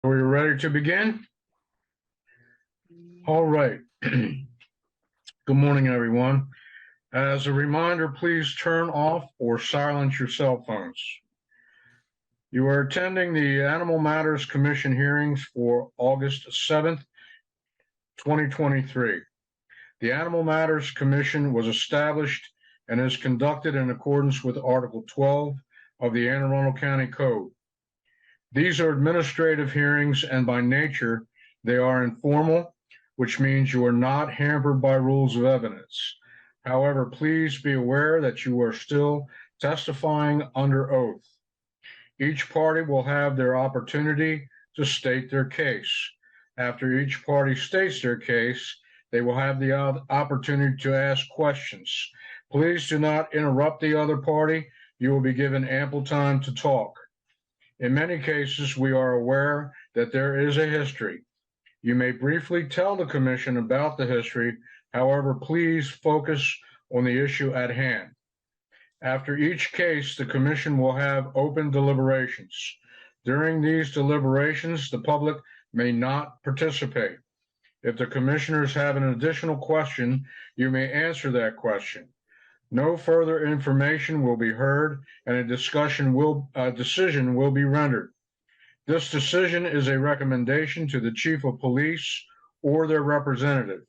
Are we ready to begin? All right. Good morning, everyone. As a reminder, please turn off or silence your cell phones. You are attending the Animal Matters Commission hearings for August 7th, 2023. The Animal Matters Commission was established and is conducted in accordance with Article 12 of the Anne Arundel County Code. These are administrative hearings, and by nature, they are informal, which means you are not hampered by rules of evidence. However, please be aware that you are still testifying under oath. Each party will have their opportunity to state their case. After each party states their case, they will have the opportunity to ask questions. Please do not interrupt the other party. You will be given ample time to talk. In many cases, we are aware that there is a history. You may briefly tell the commission about the history. However, please focus on the issue at hand. After each case, the commission will have open deliberations. During these deliberations, the public may not participate. If the commissioners have an additional question, you may answer that question. No further information will be heard, and a decision will be rendered. This decision is a recommendation to the chief of police or their representative.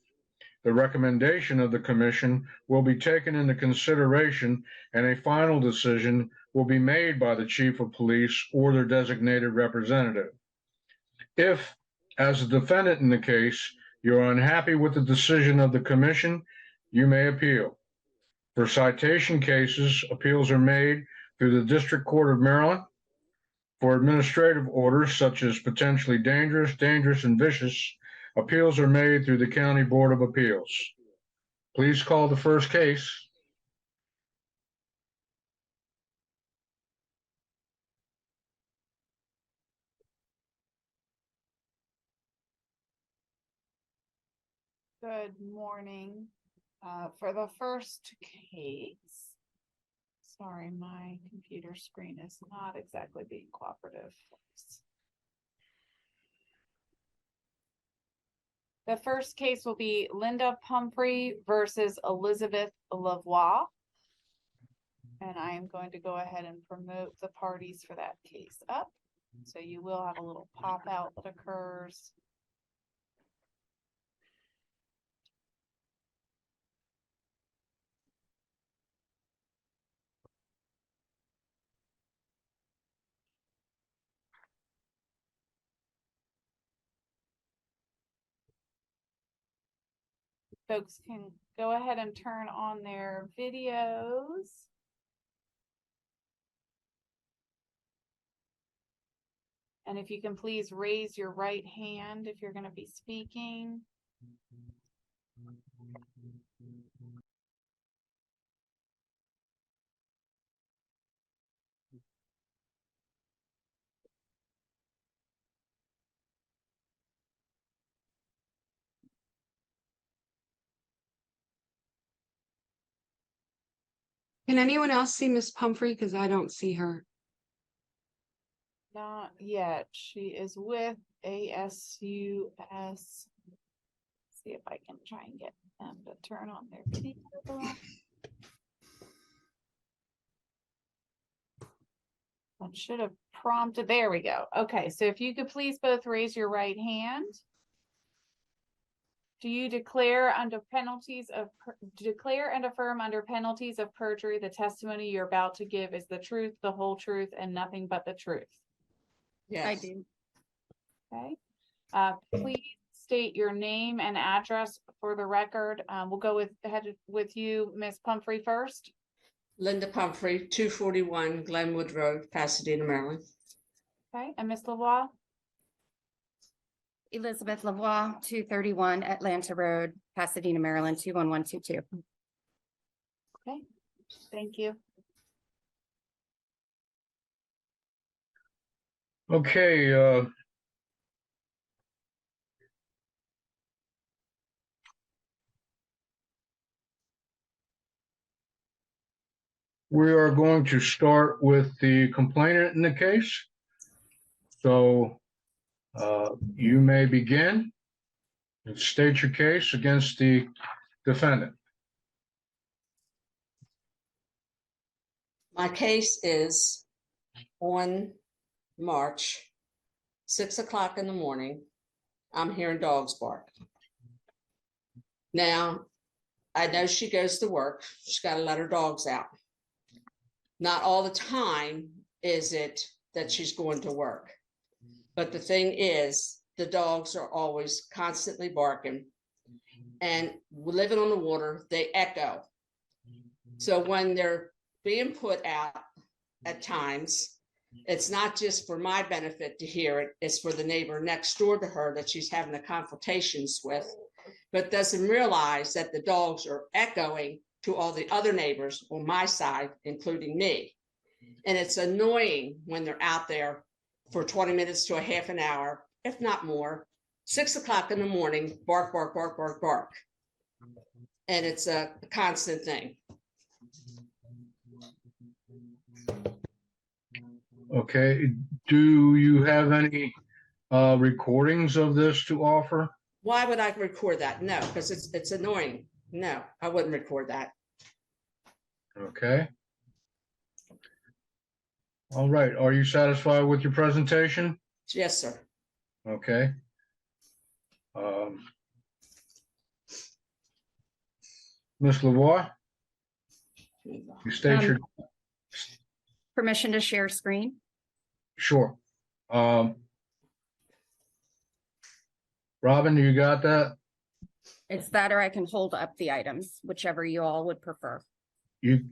The recommendation of the commission will be taken into consideration, and a final decision will be made by the chief of police or their designated representative. If, as a defendant in the case, you are unhappy with the decision of the commission, you may appeal. For citation cases, appeals are made through the District Court of Maryland. For administrative orders such as potentially dangerous, and vicious, appeals are made through the County Board of Appeals. Please call the first case. Good morning. For the first case, sorry, my computer screen is not exactly being cooperative. The first case will be Linda Pumphrey versus Elizabeth Lavoie. And I am going to go ahead and promote the parties for that case up. So you will have a little pop out that occurs. Folks can go ahead and turn on their videos. And if you can please raise your right hand if you're going to be speaking. Can anyone else see Miss Pumphrey? Because I don't see her. Not yet. She is with ASUS. See if I can try and get them to turn on their video. That should have prompted. There we go. Okay, so if you could please both raise your right hand. Do you declare and affirm under penalties of perjury the testimony you're about to give is the truth, the whole truth, and nothing but the truth? Yes, I do. Okay. Please state your name and address for the record. We'll go ahead with you, Ms. Pumphrey, first. Linda Pumphrey, 241 Glenwood Road, Pasadena, Maryland. Okay, and Ms. Lavoie? Elizabeth Lavoie, 231 Atlanta Road, Pasadena, Maryland, 21122. Okay, thank you. Okay, we are going to start with the complainant in the case. So You may begin and state your case against the defendant. My case is on March, 6 o'clock in the morning. I'm hearing dogs bark. Now, I know she goes to work. She's got to let her dogs out. Not all the time is it that she's going to work. But the thing is, the dogs are always constantly barking. And living on the water, they echo. So when they're being put out at times, it's not just for my benefit to hear it, it's for the neighbor next door to her that she's having the consultations with, but doesn't realize that the dogs are echoing to all the other neighbors on my side, including me. And it's annoying when they're out there for 20 minutes to a half an hour, if not more, 6 o'clock in the morning, bark, bark, bark, bark, bark. And it's a constant thing. Okay, do you have any recordings of this to offer? Why would I record that? No, because it's annoying. No, I wouldn't record that. Okay. All right, are you satisfied with your presentation? Yes, sir. Okay. Ms. Lavoie, you state your, Permission to share screen? sure. Robin, you got that? It's that or I can hold up the items, whichever you all would prefer. You,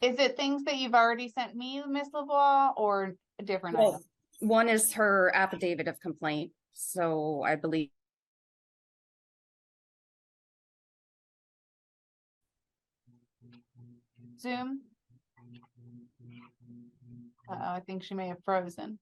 Is it things that you've already sent me, Ms. Lavoie, or a different Well, item? one is her affidavit of complaint, so I believe Zoom? I think she may have frozen.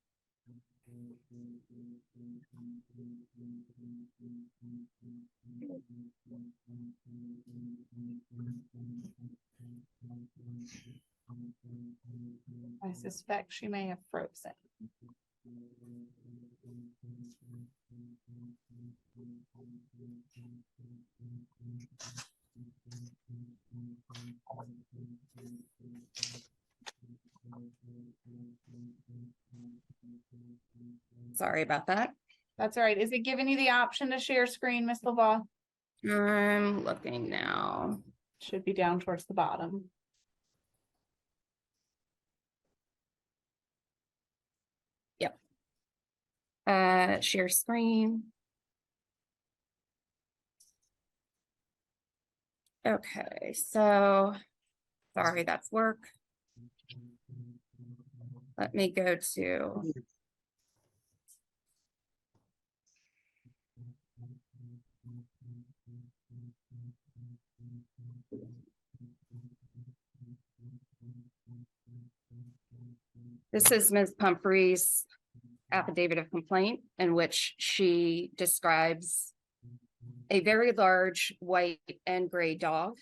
I suspect she may have frozen. sorry about that. That's all right. Is it giving you the option to share screen, Ms. Lavoie? I'm looking now. Should be down towards the bottom. Share screen. Okay, so sorry, that's work. Let me go to. This is Ms. Pumphrey's affidavit of complaint in which she describes a very large white and gray dog.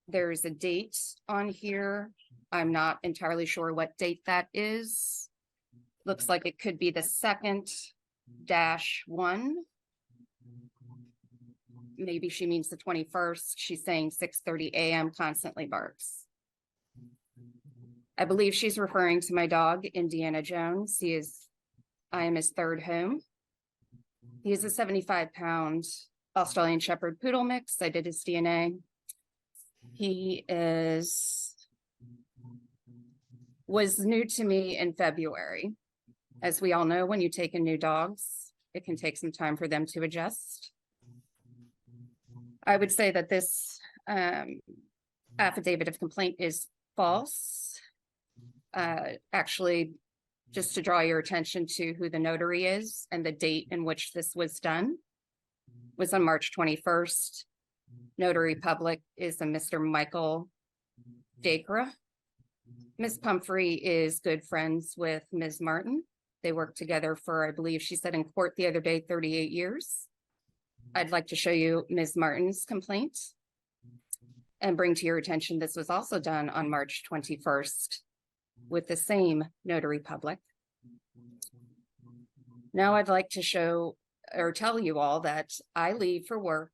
There's a date on here. I'm not entirely sure what date that is. Looks like it could be the 2nd-1. Maybe she means the 21st. She's saying 6:30 a.m. constantly barks. I believe she's referring to my dog, Indiana Jones. I am his third home. He is a 75-pound Australian Shepherd Poodle mix. I did his DNA. He was new to me in February. As we all know, when you take in new dogs, it can take some time for them to adjust. I would say that this affidavit of complaint is false. Actually, just to draw your attention to who the notary is and the date in which this was done was on March 21st. Notary public is a Mr. Michael Dacra. Ms. Pumphrey is good friends with Ms. Martin. They worked together for, I believe she said in court the other day, 38 years. I'd like to show you Ms. Martin's complaint and bring to your attention this was also done on March 21st with the same notary public. Now I'd like to show or tell you all that I leave for work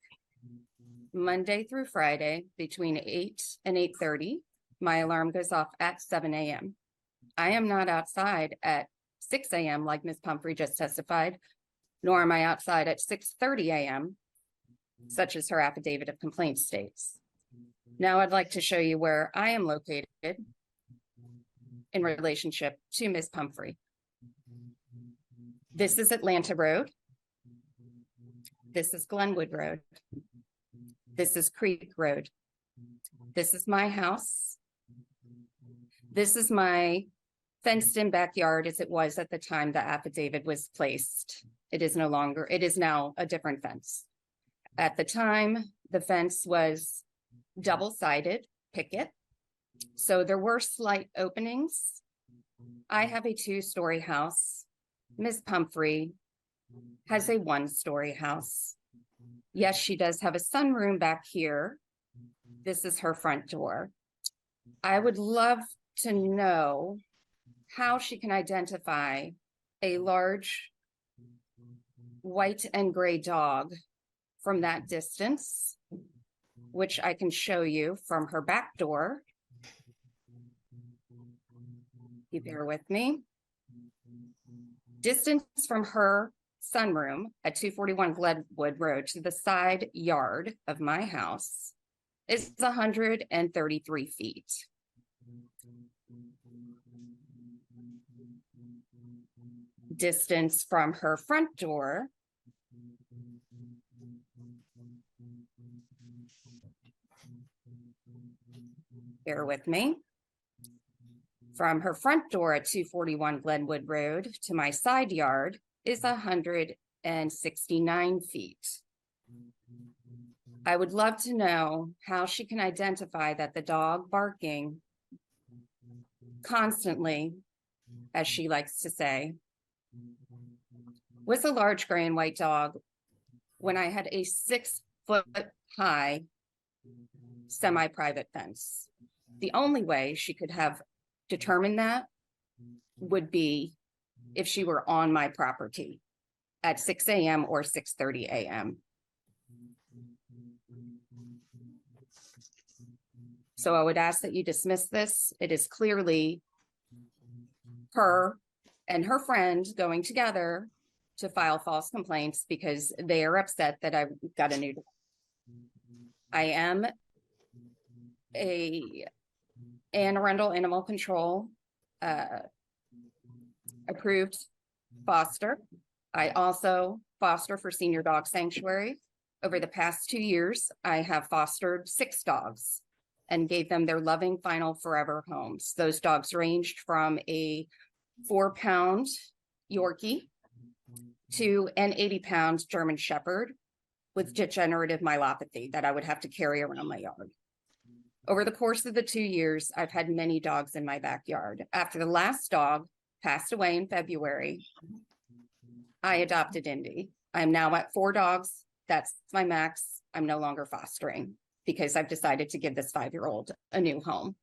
Monday through Friday between 8 and 8:30. My alarm goes off at 7 a.m. I am not outside at 6 a.m. like Ms. Pumphrey just testified, nor am I outside at 6:30 a.m., such as her affidavit of complaint states. Now I'd like to show you where I am located in relationship to Ms. Pumphrey. This is Atlanta Road. This is Glenwood Road. This is Creek Road. This is my house. This is my fenced-in backyard as it was at the time the affidavit was placed. It is now a different fence. At the time, the fence was double-sided picket, so there were slight openings. I have a 2-story house. Ms. Pumphrey has a 1-story house. Yes, she does have a sunroom back here. This is her front door. I would love to know how she can identify a large white and gray dog from that distance, which I can show you from her back door. You bear with me. Distance from her sunroom at 241 Glenwood Road to the side yard of my house is 133 feet. Distance from her front door bear with me. From her front door at 241 Glenwood Road to my side yard is 169 feet. I would love to know how she can identify that the dog barking constantly, as she likes to say, was a large gray and white dog when I had a 6-foot-high semi-private fence. The only way she could have determined that would be if she were on my property at 6 a.m. or 6:30 a.m. So I would ask that you dismiss this. It is clearly her and her friend going together to file false complaints because they are upset that I got a new dog. I am an Arundel Animal Control approved foster. I also foster for Senior Dog Sanctuary. Over the past 2 years, I have fostered 6 dogs and gave them their loving final forever homes. Those dogs ranged from a 4-pound Yorkie to an 80-pound German Shepherd with degenerative myelopathy that I would have to carry around my yard. Over the course of the 2 years, I've had many dogs in my backyard. After the last dog passed away in February, I adopted Indy. I'm now at 4 dogs. That's my max. I'm no longer fostering because I've decided to give this 5-year-old a new home.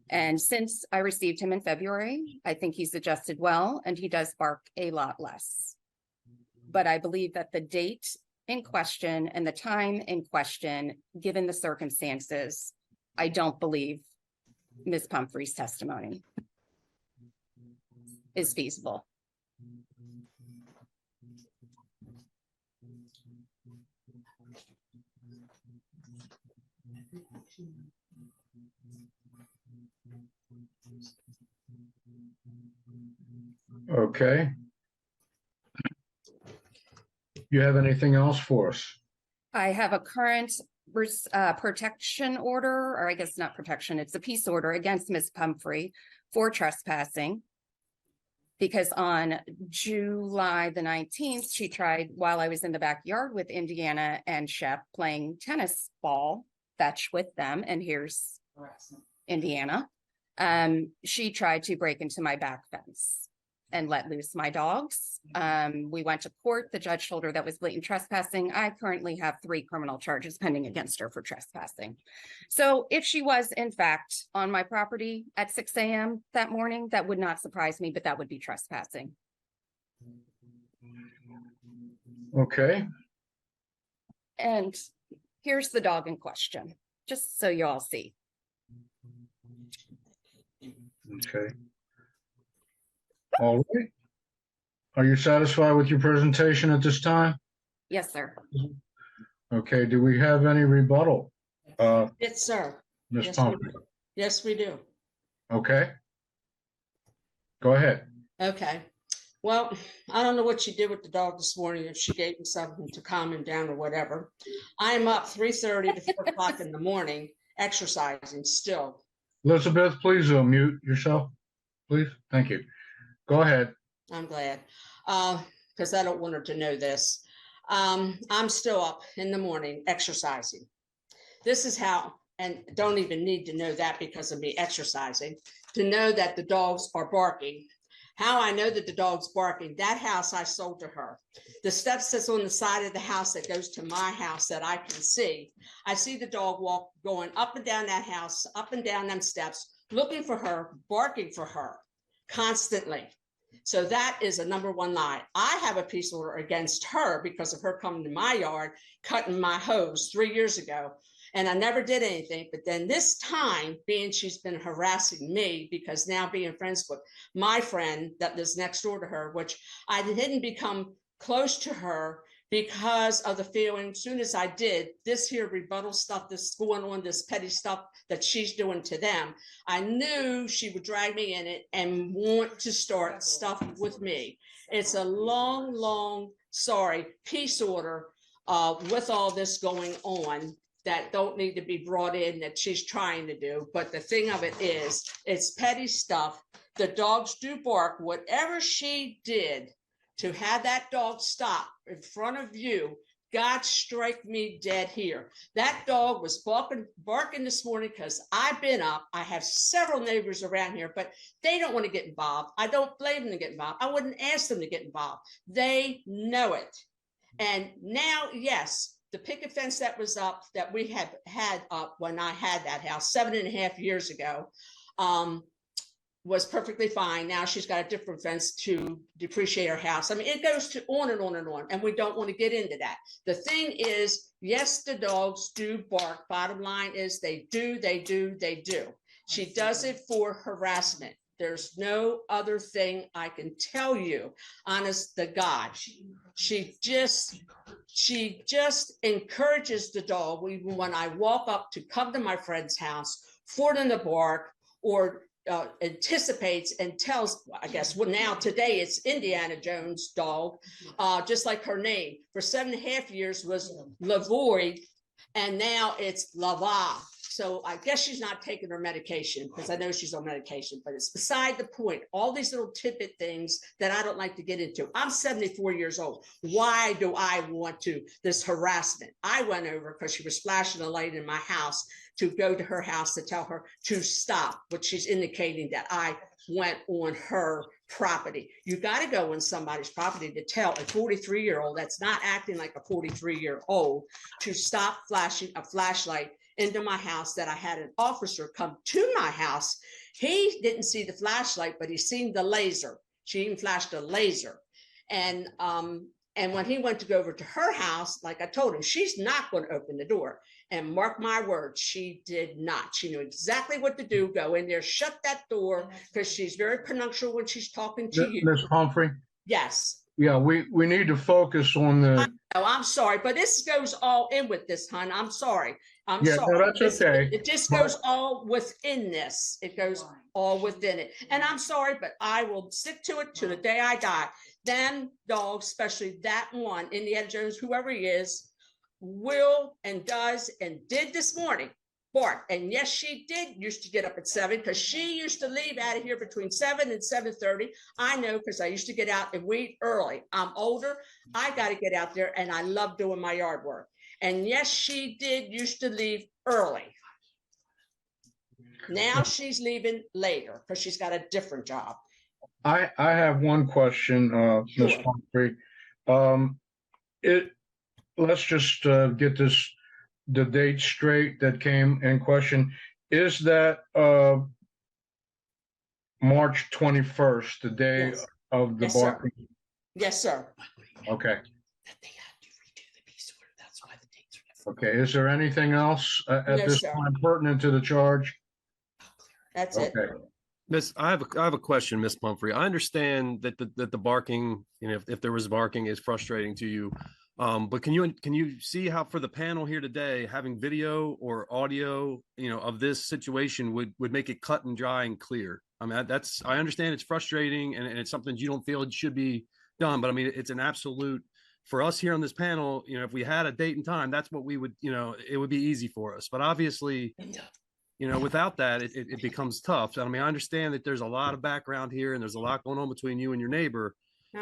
And since I received him in February, I think he's adjusted well and he does bark a lot less. But I believe that the date in question and the time in question, given the circumstances, I don't believe Ms. Pumphrey's testimony is feasible. Okay. You have anything else for us? I have a current protection order, or I guess not protection, it's a peace order against Ms. Pumphrey for trespassing. Because on July the 19th, she tried, while I was in the backyard with Indiana and Shep playing tennis ball fetch with them, and here's Indiana, she tried to break into my back fence and let loose my dogs. We went to court. The judge told her that was blatant trespassing. I currently have 3 criminal charges pending against her for trespassing. So if she was in fact on my property at 6 a.m. that morning, that would not surprise me, but that would be trespassing. Okay, And here's the dog in question, just so you all see. okay. All right. Are you satisfied with your presentation at this time? Yes, sir. Okay, do we have any rebuttal? Yes, sir. Ms. Yes, we Pumphrey? do. Yes, we do. Okay. Go ahead. Okay. Well, I don't know what she did with the dog this morning, if she gave him something to calm him down or whatever. I'm up 3:30 to 4 o'clock in the morning exercising still. Elizabeth, please mute yourself, please. Thank you. Go ahead. I'm glad, because I don't want her to know this. I'm still up in the morning exercising. This is how, and don't even need to know that because of me exercising, to know that the dogs are barking. How I know that the dog's barking, that house I sold to her. The steps that's on the side of the house that goes to my house that I can see. I see the dog walk going up and down that house, up and down them steps, looking for her, barking for her constantly. So that is a number one lie. I have a peace order against her because of her coming to my yard, cutting my hose 3 years ago. And I never did anything. But then this time, being she's been harassing me, because now being friends with my friend that lives next door to her, which I didn't become close to her because of the feeling, as soon as I did this here rebuttal stuff, this going on, this petty stuff that she's doing to them, I knew she would drag me in it and want to start stuff with me. It's a long, sorry, peace order with all this going on that don't need to be brought in that she's trying to do. But the thing of it is, it's petty stuff. The dogs do bark. Whatever she did to have that dog stop in front of you, God strike me dead here. That dog was barking this morning because I've been up. I have several neighbors around here, but they don't want to get involved. I don't blame them to get involved. I wouldn't ask them to get involved. They know it. And now, yes, the picket fence that was up, that we had up when I had that house 7.5 years ago, was perfectly fine. Now she's got a different fence to depreciate her house. I mean, it goes to on and on and on, and we don't want to get into that. The thing is, yes, the dogs do bark. Bottom line is they do. She does it for harassment. There's no other thing I can tell you, honest to God. She just encourages the dog, even when I walk up to come to my friend's house, for them to bark, or anticipates and tells, I guess, well, now today it's Indiana Jones' dog, just like her name. For 7.5 years was Lavoy, and now it's Lava. So I guess she's not taking her medication, because I know she's on medication, but it's beside the point. All these little tidbit things that I don't like to get into. I'm 74 years old. Why do I want this harassment? I went over because she was flashing a light in my house to go to her house to tell her to stop, which she's indicating that I went on her property. You got to go on somebody's property to tell a 43-year-old that's not acting like a 43-year-old to stop flashing a flashlight into my house. That I had an officer come to my house. He didn't see the flashlight, but he seen the laser. She even flashed a laser. And when he went to go over to her house, like I told him, she's not going to open the door. And mark my words, she did not. She knew exactly what to do. Go in there, shut that door, because she's very punctual when she's talking to you. Ms. Pumphrey? Yes. Yeah, we need to focus on the. Oh, I'm sorry, but this goes all in with this, hon. I'm sorry. I'm Yeah, sorry. no, that's okay. It just goes all within this. It goes all within it. And I'm sorry, but I will stick to it to the day I die. Them dogs, especially that one, Indiana Jones, whoever he is, will and does and did this morning bark. And yes, she used to get up at 7, because she used to leave out of here between 7 and 7:30. I know, because I used to get out and weed early. I'm older. I got to get out there, and I love doing my yard work. And yes, she used to leave early. Now she's leaving later because she's got a different job. I have one question, Ms. Sure. Pumphrey. Let's just get the date straight that came in question. Is that March 21st, the day Yes. of the Yes, sir. barking? Yes, sir. Okay. Okay, is there anything else at No, this sir. time pertinent to the charge? That's it. Okay, Miss, I have a question, Miss Pumphrey. I understand that the barking, if there was barking, is frustrating to you. But can you see how for the panel here today, having video or audio, of this situation would make it cut and dry and clear? I mean, I understand it's frustrating and it's something you don't feel it should be done, but I mean, it's an absolute for us here on this panel. If we had a date and time, that's what we would, it would be easy for us. But obviously, without that, it becomes tough. I mean, I understand that there's a lot of background here and there's a lot going on between you and your neighbor,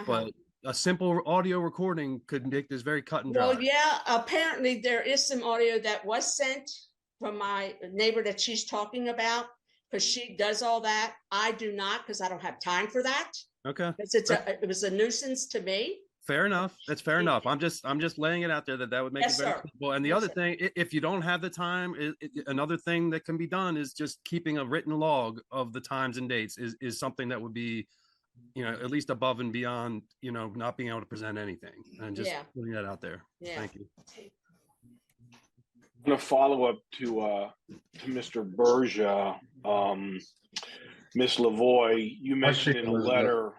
but a simple audio recording could make this very cut and dry. Well, yeah, apparently there is some audio that was sent from my neighbor that she's talking about, because she does all that. I do not, because I don't have time for that. Okay. It was a nuisance to me. Fair enough. That's fair enough. I'm just laying it out there that would make Yes, it very sir. simple. And the Yes, other sir. thing, if you don't have the time, another thing that can be done is just keeping a written log of the times and dates is something that would be, at least above and beyond, not being able to present anything, and just Yeah. putting that out there. Yeah. Thank you. I'm gonna follow up to Mr. Bergia. Ms. Lavoy, you mentioned in a Elizabeth. letter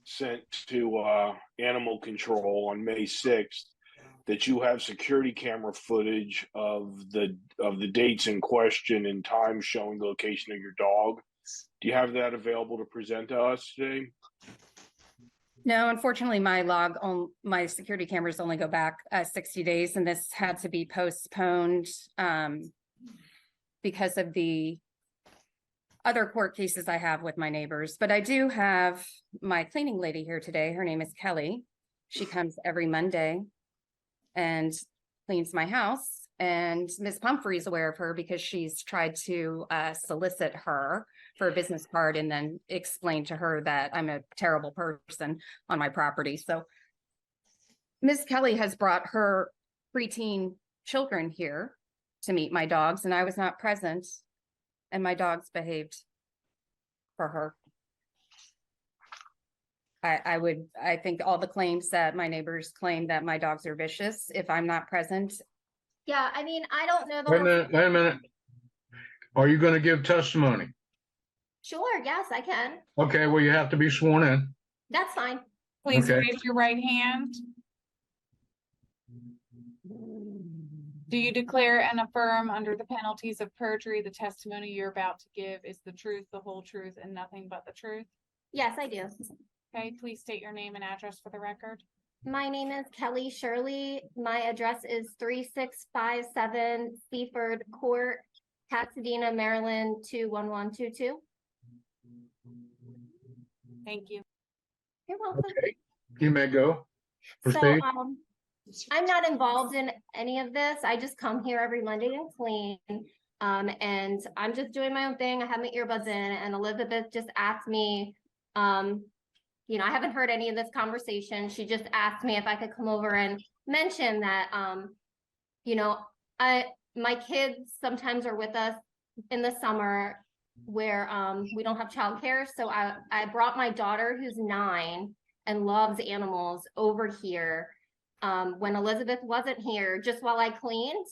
sent to Animal Control on May 6th that you have security camera footage of the dates in question and time showing the location of your dog. Do you have that available to present to us today? No, unfortunately, my security cameras only go back 60 days, and this had to be postponed because of the other court cases I have with my neighbors. But I do have my cleaning lady here today. Her name is Kelly. She comes every Monday and cleans my house. And Ms. Pumphrey is aware of her because she's tried to solicit her for a business card and then explain to her that I'm a terrible person on my property. So Ms. Kelly has brought her preteen children here to meet my dogs, and I was not present, and my dogs behaved for her. I think all the claims that my neighbors claim that my dogs are vicious, if I'm not present. Yeah, I mean, I don't know the wait a whole. minute, wait a minute. Are you going to give testimony? Sure, yes, I can. Okay, well, you have to be sworn in. That's fine. Please Okay. raise your right hand. Do you declare and affirm under the penalties of perjury, the testimony you're about to give is the truth, the whole truth, and nothing but the truth? Yes, I do. Okay, please state your name and address for the record. My name is Kelly Shirley. My address is 3657 Seaford Court, Pasadena, Maryland, 21122. Thank you. You're welcome. Okay, you may go. So, Proceed. I'm not involved in any of this. I just come here every Monday and clean. And I'm just doing my own thing. I have my earbuds in, and Elizabeth just asked me, I haven't heard any of this conversation. She just asked me if I could come over and mention that, my kids sometimes are with us in the summer where we don't have childcare. So I brought my daughter, who's 9 and loves animals, over here when Elizabeth wasn't here, just while I cleaned,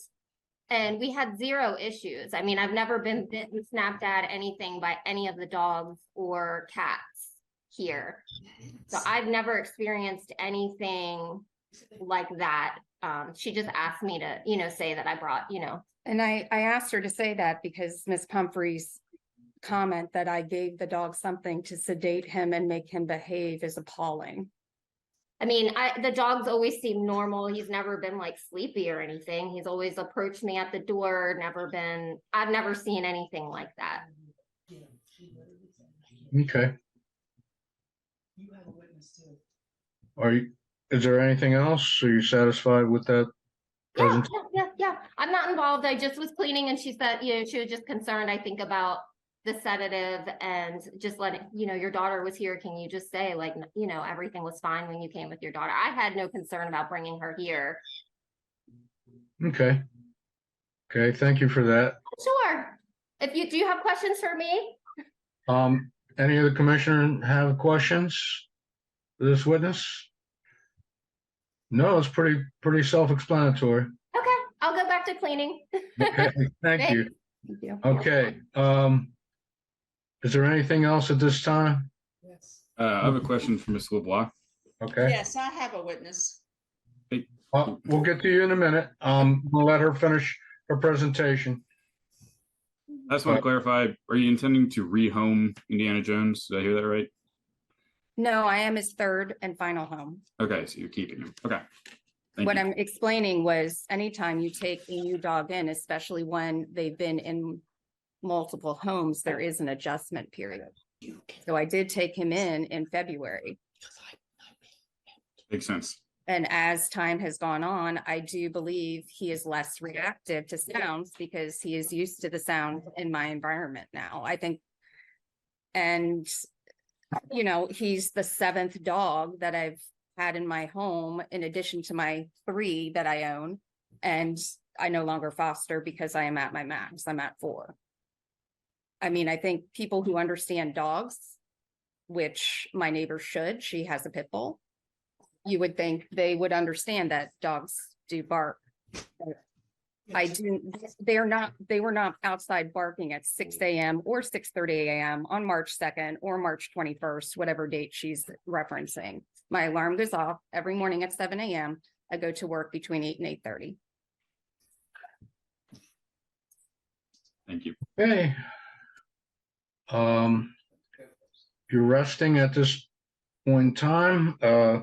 and we had 0 issues. I mean, I've never been bitten, snapped at, anything by any of the dogs or cats here. So I've never experienced anything like that. She just asked me to, say that I brought, And I asked her to say that because Ms. Pumphrey's comment that I gave the dog something to sedate him and make him behave is appalling. I mean, the dog's always seemed normal. He's never been like sleepy or anything. He's always approached me at the door, I've never seen anything like that. Okay. Is there anything else? Are you satisfied with that? Yeah. I'm not involved. I just was cleaning, and she said, she was just concerned, I think, about the sedative and just letting, your daughter was here. Can you just say, like, everything was fine when you came with your daughter? I had no concern about bringing her here. Okay. Okay, thank you for that. Sure. Do you have questions for me? Any of the commissioner have questions for this witness? No, it's pretty self-explanatory. Okay, I'll go back to cleaning. Okay, thank you. Thank you. Okay, is there anything else at this time? I have a question for Ms. LeBlanc. Okay, Yes, I have a witness. we'll get to you in a minute. We'll let her finish her presentation. I just want to clarify, are you intending to rehome Indiana Jones? Did I hear that right? No, I am his third and final home. Okay, so you're keeping him. Okay. Thank What you. I'm explaining was anytime you take a new dog in, especially when they've been in multiple homes, there is an adjustment period. So I did take him in February. Makes sense. And as time has gone on, I do believe he is less reactive to sounds because he is used to the sound in my environment now, I think. And, you know, he's the 7th dog that I've had in my home, in addition to my 3 that I own. And I no longer foster because I am at my max. I'm at 4. I mean, I think people who understand dogs, which my neighbor should, she has a pit bull. You would think they would understand that dogs do bark. I didn't, they were not outside barking at 6 a.m. or 6:30 a.m. on March 2nd or March 21st, whatever date she's referencing. My alarm goes off every morning at 7 a.m. I go to work between 8 and 8:30. Thank you. Okay. You're resting at this point in time.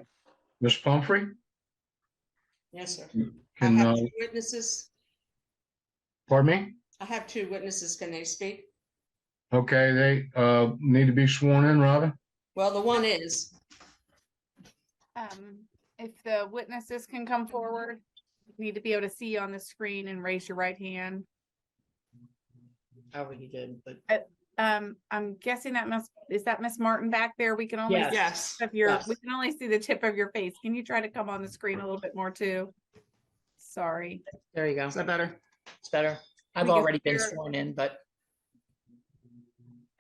Ms. Pumphrey? Yes, sir. I Can, have 2 witnesses. pardon me? I have 2 witnesses. Can they speak? Okay, they need to be sworn in, Robin? Well, the one is, If the witnesses can come forward, you need to be able to see you on the screen and raise your right hand. However you did, but I'm guessing is that Miss Martin back there? We can only yes, see we can only see the tip of your face. Can you try to come on the screen a little bit more too? Sorry. there you go. Is that better? It's better. I've We can already been hear- sworn in, but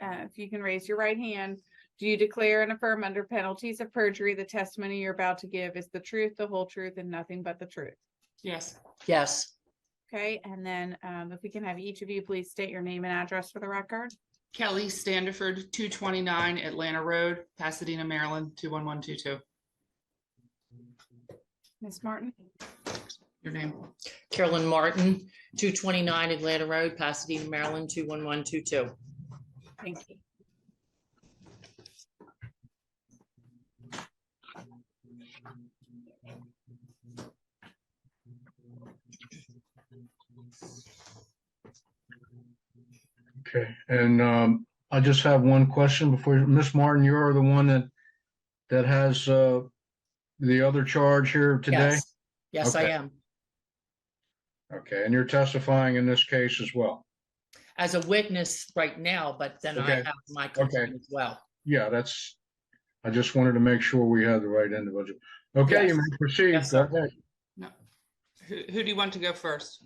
If you can raise your right hand, do you declare and affirm under penalties of perjury the testimony you're about to give is the truth, the whole truth, and nothing but the truth? yes. Yes. Okay, and then if we can have each of you please state your name and address for the record. Kelly Standiford, 229 Atlanta Road, Pasadena, Maryland, 21122. Ms. Martin? Your name? Carolyn Martin, 229 Atlanta Road, Pasadena, Maryland, 21122. Thank you. Okay, and I just have one question before, Miss Martin, you're the one that has the other charge here today? Yes. Yes, I Okay. am. Okay, and you're testifying in this case as well? As a witness right now, but then I Okay. have my complaint as well. Yeah, I just wanted to make sure we had the right individual. Okay, you Yes. may proceed. Yes, Go sir. ahead. No. Who do you want to go first?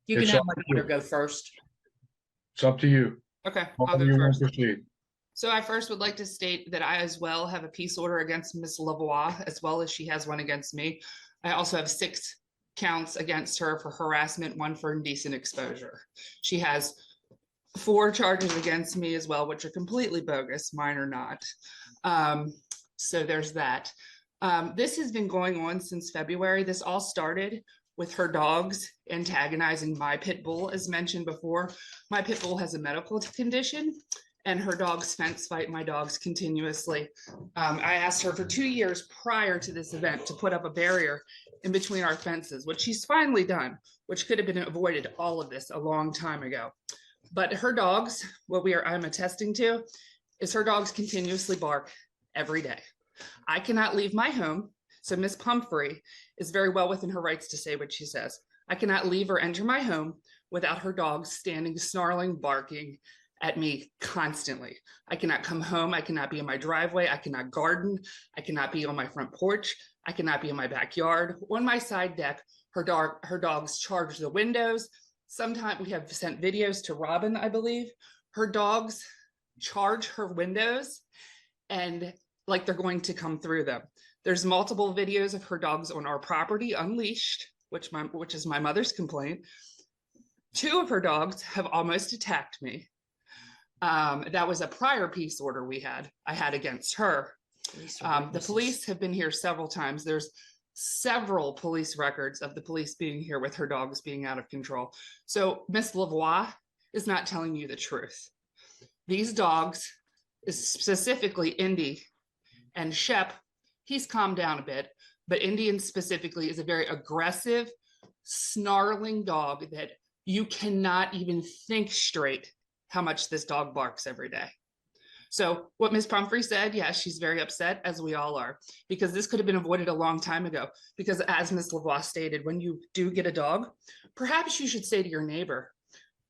You can It's have up my to you. daughter go first. It's up to you. Okay, However I'll you go want first. to proceed. So I first would like to state that I as well have a peace order against Ms. Lavoie, as well as she has one against me. I also have 6 counts against her for harassment, 1 for indecent exposure. She has 4 charges against me as well, which are completely bogus, mine are not. So there's that. This has been going on since February. This all started with her dogs antagonizing my pit bull, as mentioned before. My pit bull has a medical condition and her dogs fence fight my dogs continuously. I asked her for 2 years prior to this event to put up a barrier in between our fences, which she's finally done, which could have been avoided all of this a long time ago. But her dogs, I'm attesting to, is her dogs continuously bark every day. I cannot leave my home. So Miss Pumphrey is very well within her rights to say what she says. I cannot leave or enter my home without her dogs standing, snarling, barking at me constantly. I cannot come home. I cannot be in my driveway. I cannot garden. I cannot be on my front porch. I cannot be in my backyard. On my side deck, her dogs charge the windows. Sometimes we have sent videos to Robin, I believe. Her dogs charge her windows and like they're going to come through them. There's multiple videos of her dogs on our property unleashed, which is my mother's complaint. 2 of her dogs have almost attacked me. That was a prior peace order I had against her. The police have been here several times. There's several police records of the police being here with her dogs being out of control. So Miss Lavoie is not telling you the truth. These dogs, specifically Indy and Shep, he's calmed down a bit, but Indian specifically is a very aggressive, snarling dog that you cannot even think straight how much this dog barks every day. So what Ms. Pumphrey said, yeah, she's very upset, as we all are, because this could have been avoided a long time ago. Because as Ms. Lavoie stated, when you do get a dog, perhaps you should say to your neighbor,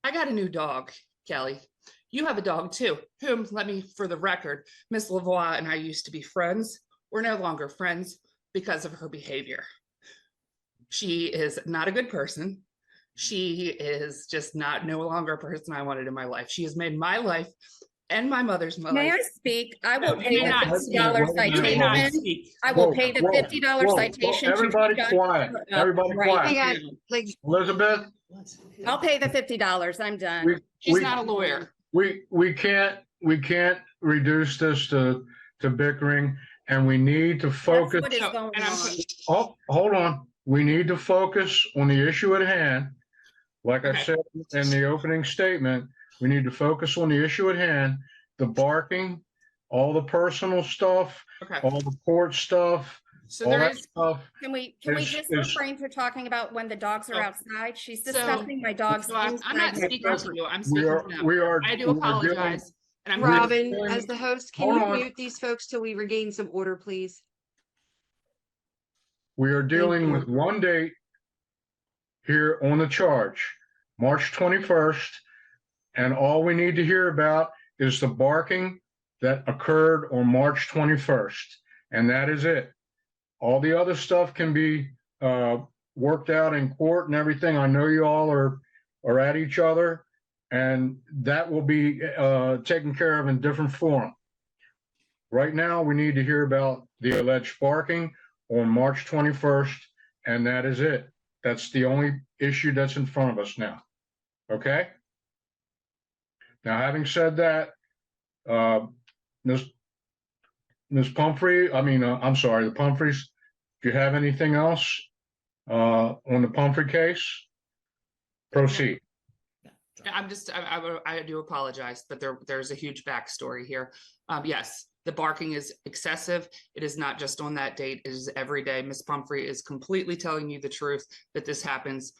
I got a new dog, Kelly. You have a dog too, whom, let me, for the record, Ms. Lavoie and I used to be friends. We're no longer friends because of her behavior. She is not a good person. She is just no longer a person I wanted in my life. She has made my life and my mother's life. May I speak? I will No, pay you the may not $50 speak. You may not citation. speak. I will pay the $50 citation. to Everybody John- quiet, everybody Right quiet. Hey, guys, like, Elizabeth, I'll pay the $50. I'm done. She's not a lawyer. We can't reduce this to bickering, and we need to That's focus. what is No, going and I'm- on. Oh, hold on. We need to focus on the issue at hand. Like I Okay. said in the opening statement, we need to focus on the issue at hand, the barking, all the personal stuff, Okay, all the court stuff, so all there that is, stuff. Can we Is- just is- refrain to talking about when the dogs are So- outside? She's so- discussing my dogs. so I'm not inside my speaking to property. you, I'm We speaking are, to them. we are. I do we are dealing- apologize. And I'm Robin, dealing- as the host, can Hold you on. mute these folks till we regain some order, please? We are dealing you. with one date here on the charge, March 21st. And all we need to hear about is the barking that occurred on March 21st. And that is it. All the other stuff can be worked out in court and everything. I know you all are at each other, and that will be taken care of in different forum. Right now, we need to hear about the alleged barking on March 21st, and that is it. That's the only issue that's in front of us now. Okay? Now, having said that, Ms. Pumphrey, I'm sorry, the Pumphreys, if you have anything else on the Pumphrey case, proceed. I do apologize, but there's a huge backstory here. Yes, the barking is excessive. It is not just on that date, it is every day. Ms. Pumphrey is completely telling you the truth that this happens.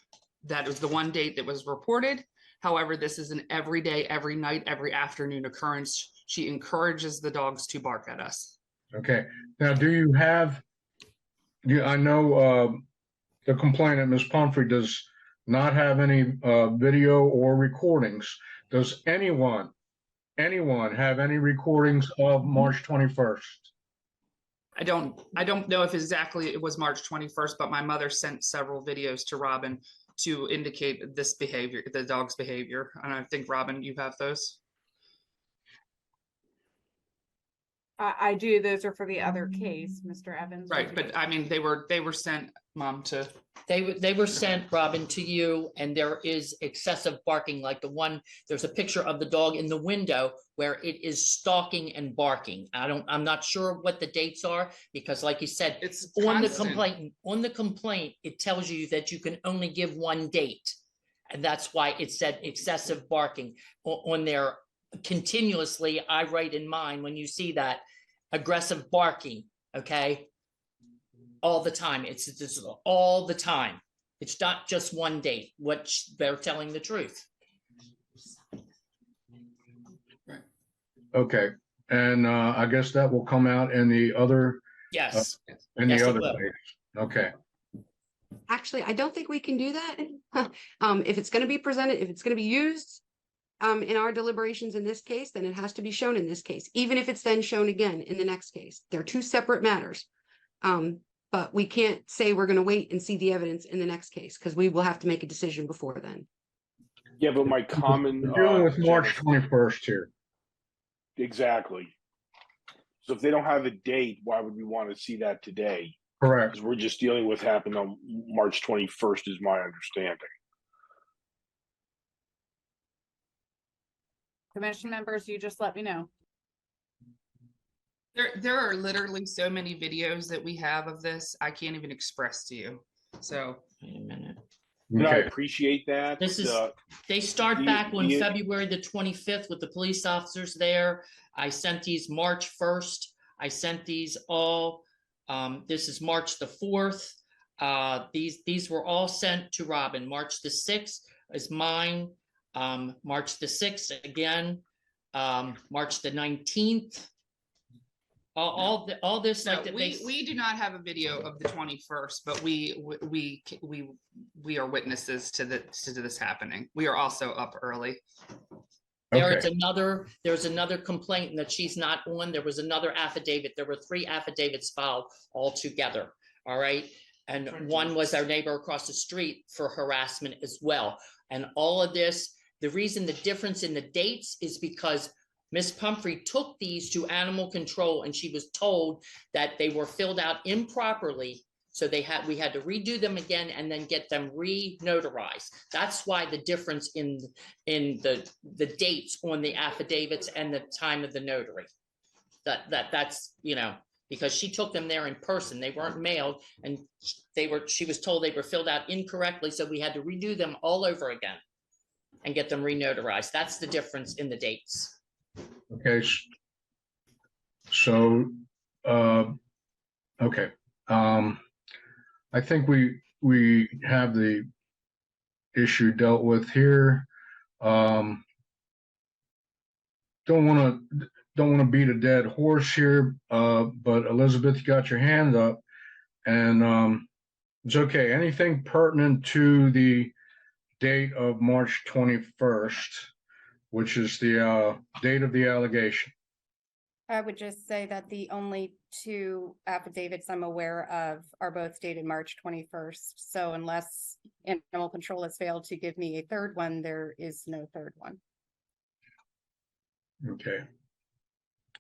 That is the one date that was reported. However, this is an every day, every night, every afternoon occurrence. She encourages the dogs to bark at us. Okay. Now, do you have, I know the complainant, Ms. Pumphrey, does not have any video or recordings. Does anyone have any recordings of March 21st? I don't know if exactly it was March 21st, but my mother sent several videos to Robin to indicate this behavior, the dog's behavior. And I think, Robin, you have those? I do. Those are for the other case, Mr. Evans. Right, but I mean, they were sent, Mom, to, They were sent, Robin, to you, and there is excessive barking, like there's a picture of the dog in the window where it is stalking and barking. I'm not sure what the dates are, because like you said, it's on the constant. complaint, it tells you that you can only give one date. And that's why it said excessive barking on there continuously. I write in mine, when you see that, aggressive barking, okay? All the time. It's all the time. It's not just one date, which they're telling the truth. Okay. And I guess that will come out in the other, Yes. in Yes, the it other will. case. Okay. Actually, I don't think we can do that. If it's going to be presented, if it's going to be used in our deliberations in this case, then it has to be shown in this case, even if it's then shown again in the next case. They're two separate matters. But we can't say we're going to wait and see the evidence in the next case, because we will have to make a decision before then. Yeah, but my common. We're dealing with March 21st here. Exactly. So if they don't have a date, why would we want to see that today? Correct. Because we're just dealing with happened on March 21st is my understanding. Commission members, you just let me know. There are literally so many videos that we have of this, I can't even express to you. So Wait a minute. And I Okay. appreciate that. This is, they start the- back on the- February the 25th with the police officers there. I sent these March 1st. I sent these all, this is March the 4th. These were all sent to Robin. March the 6th is mine. March the 6th again. March the 19th. All this no, like that we do not have a video of the 21st, but we are witnesses to this happening. We are also up early. There's Okay. another complaint that she's not on. There was another affidavit. There were 3 affidavits filed all together. All right. And one was our neighbor across the street for harassment as well. And all of this, the reason the difference in the dates is because Miss Pumphrey took these to animal control and she was told that they were filled out improperly. So we had to redo them again and then get them re-notarized. That's why the difference in the dates on the affidavits and the time of the notary. That's, you know, because she took them there in person. They weren't mailed and she was told they were filled out incorrectly. So we had to redo them all over again and get them re-notarized. That's the difference in the dates. Okay. So, okay. I think we have the issue dealt with here. Don't want to beat a dead horse here, but Elizabeth, you got your hand up, and it's okay. Anything pertinent to the date of March 21st, which is the date of the allegation? I would just say that the only 2 affidavits I'm aware of are both dated March 21st. So unless animal control has failed to give me a 3rd one, there is no 3rd one. Okay.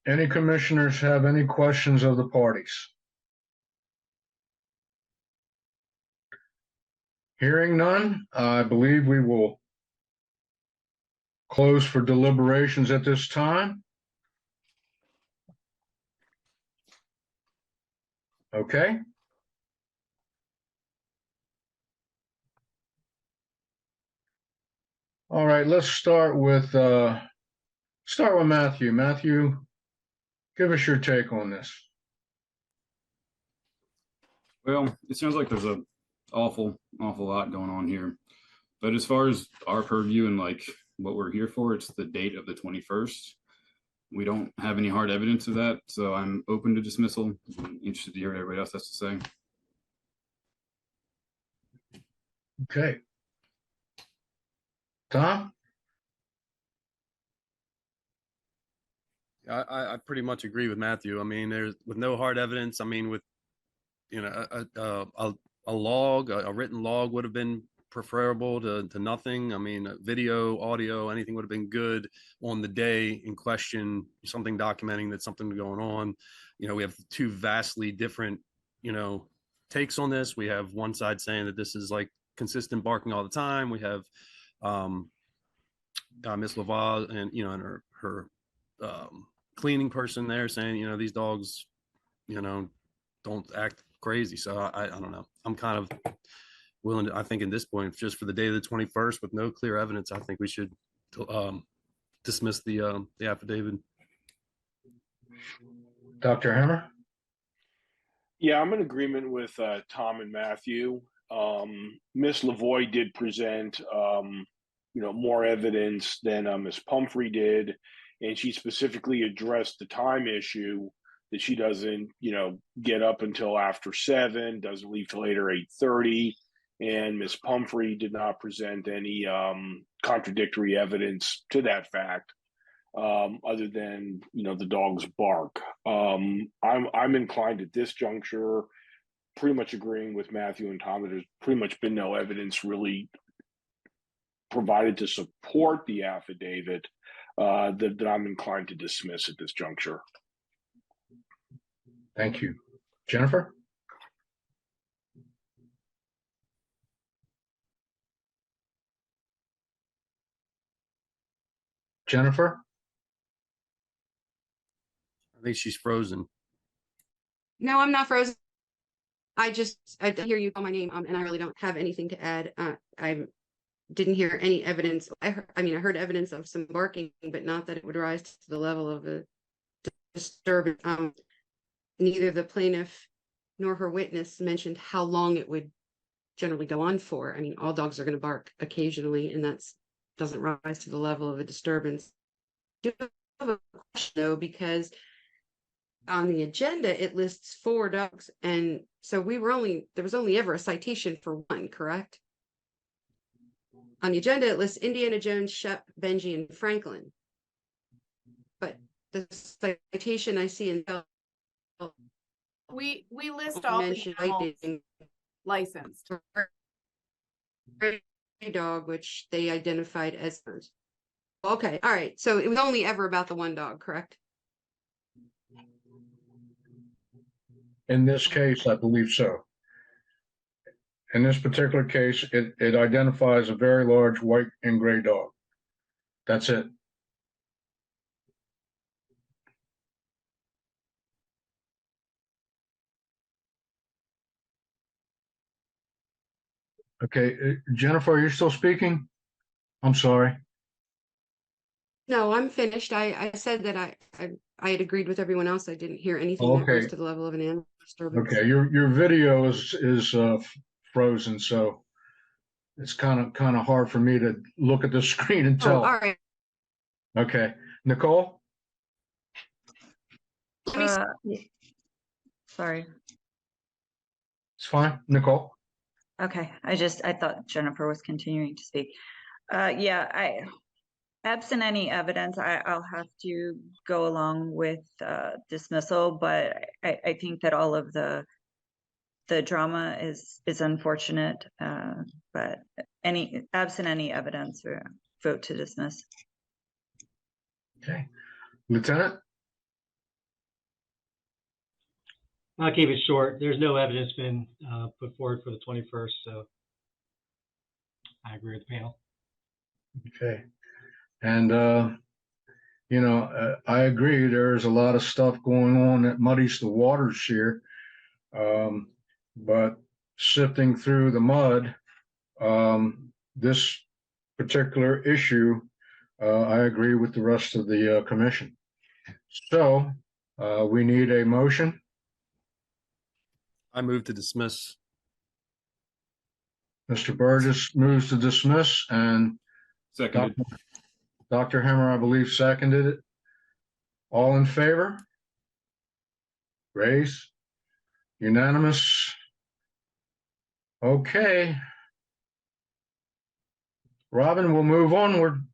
Any commissioners have any questions of the parties? Hearing none, I believe we will close for deliberations at this time. Okay. All right, let's start with Matthew. Matthew, give us your take on this. Well, it sounds like there's a awful lot going on here. But as far as our purview and like what we're here for, it's the date of the 21st. We don't have any hard evidence of that, so I'm open to dismissal. I'm interested to hear what everybody else has to say. Okay. Tom? I pretty much agree with Matthew. I mean, there's with no hard evidence. I mean, with a log, a written log would have been preferable to nothing. I mean, video, audio, anything would have been good on the day in question, something documenting that something going on. You know, we have 2 vastly different, takes on this. We have one side saying that this is like consistent barking all the time. We have Miss Laval and, and her cleaning person there saying, these dogs, don't act crazy. So I don't know. I'm kind of willing to, I think in this point, just for the day of the 21st with no clear evidence, I think we should dismiss the affidavit. Dr. Hammer? Yeah, I'm in agreement with Tom and Matthew. Miss Lavoie did present, more evidence than Miss Pumphrey did, and she specifically addressed the time issue that she doesn't, get up until after 7, doesn't leave till later 8:30, and Miss Pumphrey did not present any contradictory evidence to that fact, other than the dog's bark. I'm inclined at this juncture, pretty much agreeing with Matthew and Tom, that there's pretty much been no evidence really provided to support the affidavit, that I'm inclined to dismiss at this juncture. Thank you. Jennifer? Jennifer? I think she's frozen. No, I'm not frozen. I hear you call my name, and I really don't have anything to add. I didn't hear any evidence. I heard evidence of some barking, but not that it would rise to the level of a disturbance. Neither the plaintiff nor her witness mentioned how long it would generally go on for. I mean, all dogs are going to bark occasionally, and that's doesn't rise to the level of a disturbance. I do have a question though, because on the agenda it lists 4 dogs, and so there was only ever a citation for 1, correct? On the agenda it lists Indiana Jones, Shep, Benji, and Franklin, but the citation I see in We list all the mentioned animals licensed. dog, which they identified as hers. Okay, all right, so it was only ever about the 1 dog, correct? In this case, I believe so. In this particular case, it identifies a very large white and gray dog. That's it. Okay, Jennifer, are you still speaking? I'm sorry. No, I'm finished. I said that I had agreed with everyone else. I didn't hear anything that rose Okay. to the level of an animal disturbance. Okay, your video is frozen, so it's kind of hard for me to look at the screen and Oh, tell. all right. Okay, Nicole? Sorry. It's fine, Nicole? Okay, I thought Jennifer was continuing to speak. Yeah, absent any evidence, I'll have to go along with dismissal, but I think that all of the drama is unfortunate, but absent any evidence, vote to dismiss. Okay. Lieutenant? I'll keep it short. There's no evidence been put forward for the 21st, so I agree with the panel. Okay. And, I agree, there's a lot of stuff going on that muddies the waters here. But sifting through the mud, this particular issue, I agree with the rest of the commission. So we need a motion. I move to dismiss. Mr. Burgess moves to dismiss, and Seconded. Dr. Hemmer, I believe, seconded it. All in favor? Raise. Unanimous. Okay. Robin, we'll move onward.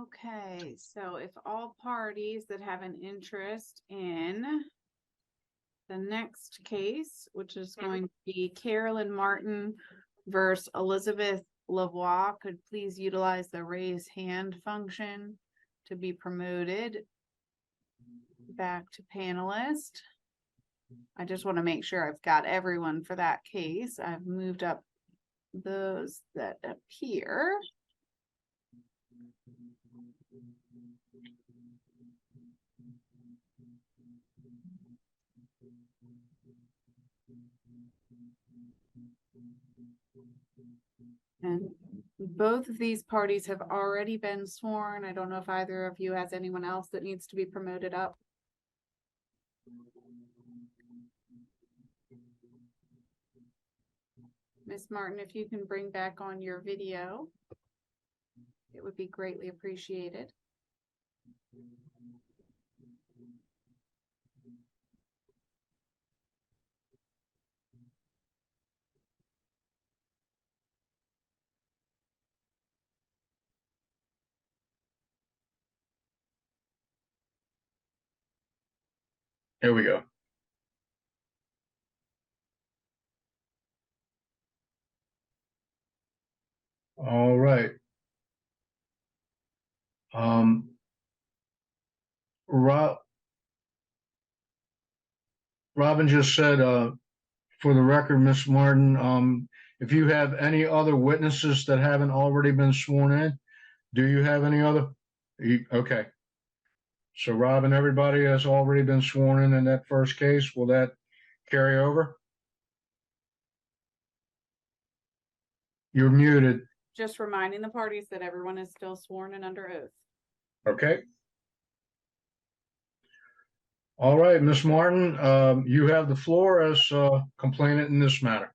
Okay, so if all parties that have an interest in the next case, which is going to be Carolyn Martin versus Elizabeth Lavoie, could please utilize the raise hand function to be promoted back to panelist. I just want to make sure I've got everyone for that case. I've moved up those that appear. And both of these parties have already been sworn. I don't know if either of you has anyone else that needs to be promoted up. Miss Martin, if you can bring back on your video, it would be greatly appreciated. Here we go. All right. Robin just said, for the record, Miss Martin, if you have any other witnesses that haven't already been sworn in, do you have any other? Okay. So Robin, everybody has already been sworn in that first case. Will that carry over? You're muted. Just reminding the parties that everyone is still sworn and under oath. Okay. All right, Miss Martin, you have the floor as complainant in this matter.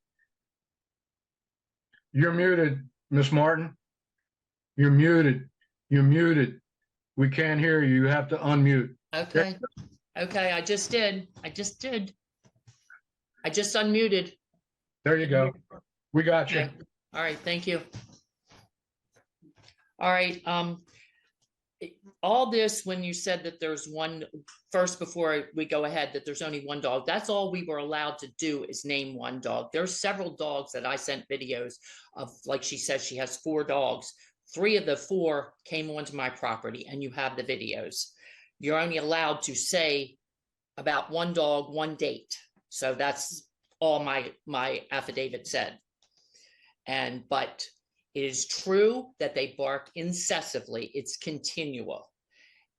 You're muted, Miss Martin. You're muted. You're muted. We can't hear you. You have to unmute. Okay, okay, I just did. I just unmuted. There you go. We got you. Okay. All right, thank you. All right, all this, when you said that there's one, first, before we go ahead, that there's only one dog, that's all we were allowed to do is name one dog. There's several dogs that I sent videos of, like she says, she has 4 dogs. 3 of the 4 came onto my property, and you have the videos. You're only allowed to say about one dog, one date. So that's all my affidavit said. But it is true that they bark incessantly. It's continual.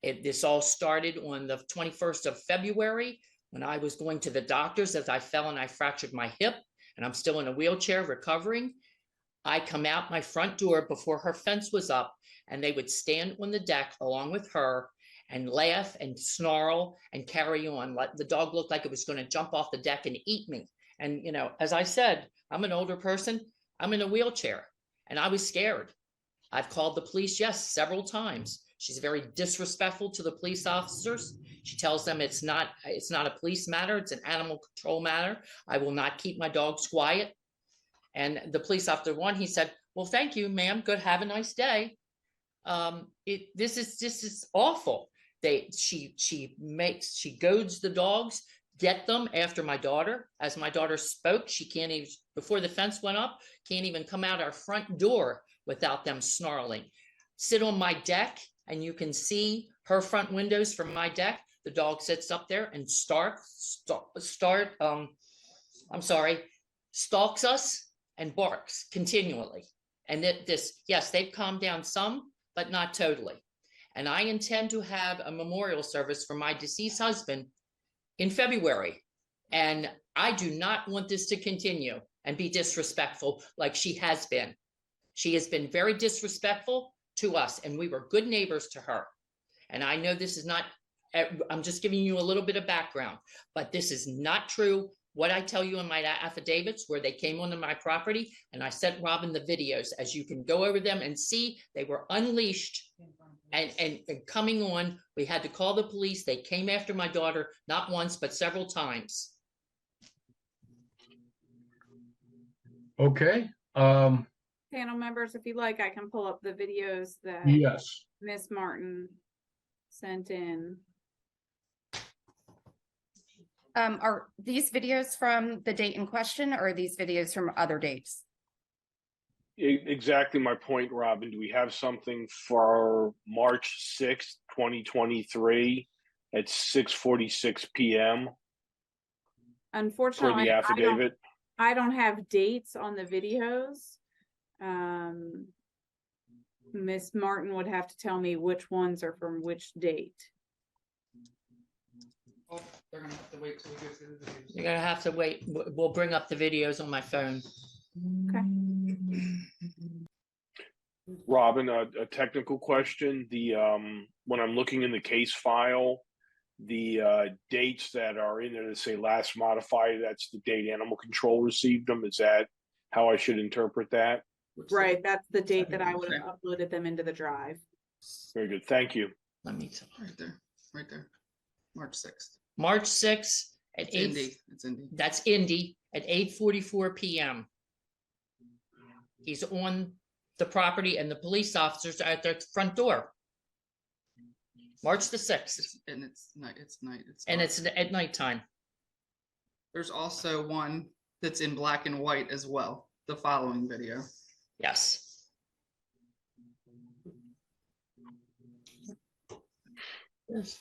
This all started on the 21st of February when I was going to the doctors as I fell and I fractured my hip, and I'm still in a wheelchair recovering. I come out my front door before her fence was up, and they would stand on the deck along with her and laugh and snarl and carry on. The dog looked like it was going to jump off the deck and eat me. And, you know, as I said, I'm an older person. I'm in a wheelchair, and I was scared. I've called the police, yes, several times. She's very disrespectful to the police officers. She tells them it's not a police matter. It's an animal control matter. I will not keep my dogs quiet. And the police officer, he said, well, thank you, ma'am. Good. Have a nice day. This is awful. She goads the dogs, get them after my daughter. As my daughter spoke, she can't even, before the fence went up, can't even come out our front door without them snarling. Sit on my deck, and you can see her front windows from my deck. The dog sits up there and stalks us and barks continually. And yes, they've calmed down some, but not totally. And I intend to have a memorial service for my deceased husband in February. And I do not want this to continue and be disrespectful like she has been. She has been very disrespectful to us, and we were good neighbors to her. And I know this is not, I'm just giving you a little bit of background, but this is not true. What I tell you in my affidavits, where they came onto my property, and I sent Robin the videos, as you can go over them and see, they were unleashed and coming on. We had to call the police. They came after my daughter, not once, but several times. Okay. Panel members, if you like, I can pull up the videos that Yes. Miss Martin sent in. Are these videos from the date in question, or are these videos from other dates? Exactly my point, Robin. Do we have something for March 6th, 2023 at 6:46 p.m. for Unfortunately, the affidavit? I don't have dates on the videos. Miss Martin would have to tell me which ones are from which date. They're gonna have to wait till we go through the videos. You're gonna have to wait. We'll bring up the videos on my phone. Okay. Robin, a technical question. When I'm looking in the case file, the dates that are in there that say last modified, that's the date animal control received them. Is that how I should interpret that? Right, that's the date that I would have uploaded them into the drive. Very good. Thank you. Let me tell. Right there. March 6th. March 6th at It's 8. Indy. It's Indy. That's Indy at 8:44 p.m. He's on the property, and the police officers are at their front door. March the 6th. And it's night. And it's at nighttime. There's also one that's in black and white as well. The following video. Yes. Yes.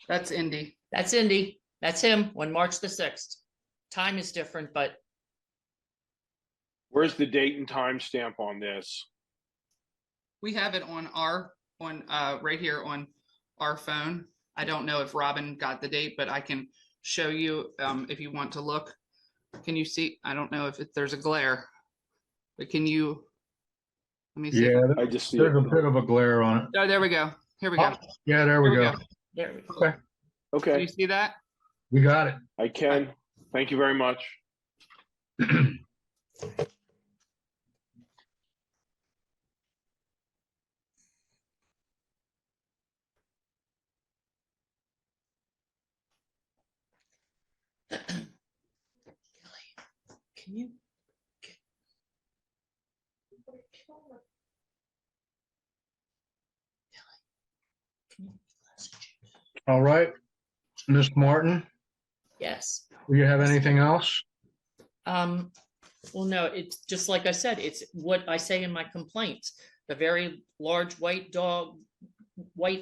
That's Indy. That's Indy. That's him on March the 6th. Time is different, but Where's the date and time stamp on this? We have it on right here on our phone. I don't know if Robin got the date, but I can show you if you want to look. Can you see? I don't know if there's a glare, but can you? Let me see. Yeah, I just see there's it. a bit of a glare on it. Oh, there we go. Here we go. Oh, yeah, there we Here we go. go. there we go. Okay, Do Okay, you see that? we got it. I can. Thank you very much. Can you? All right, Miss Martin, Yes. do you have anything else? Well, no, it's just like I said, it's what I say in my complaints. The very large white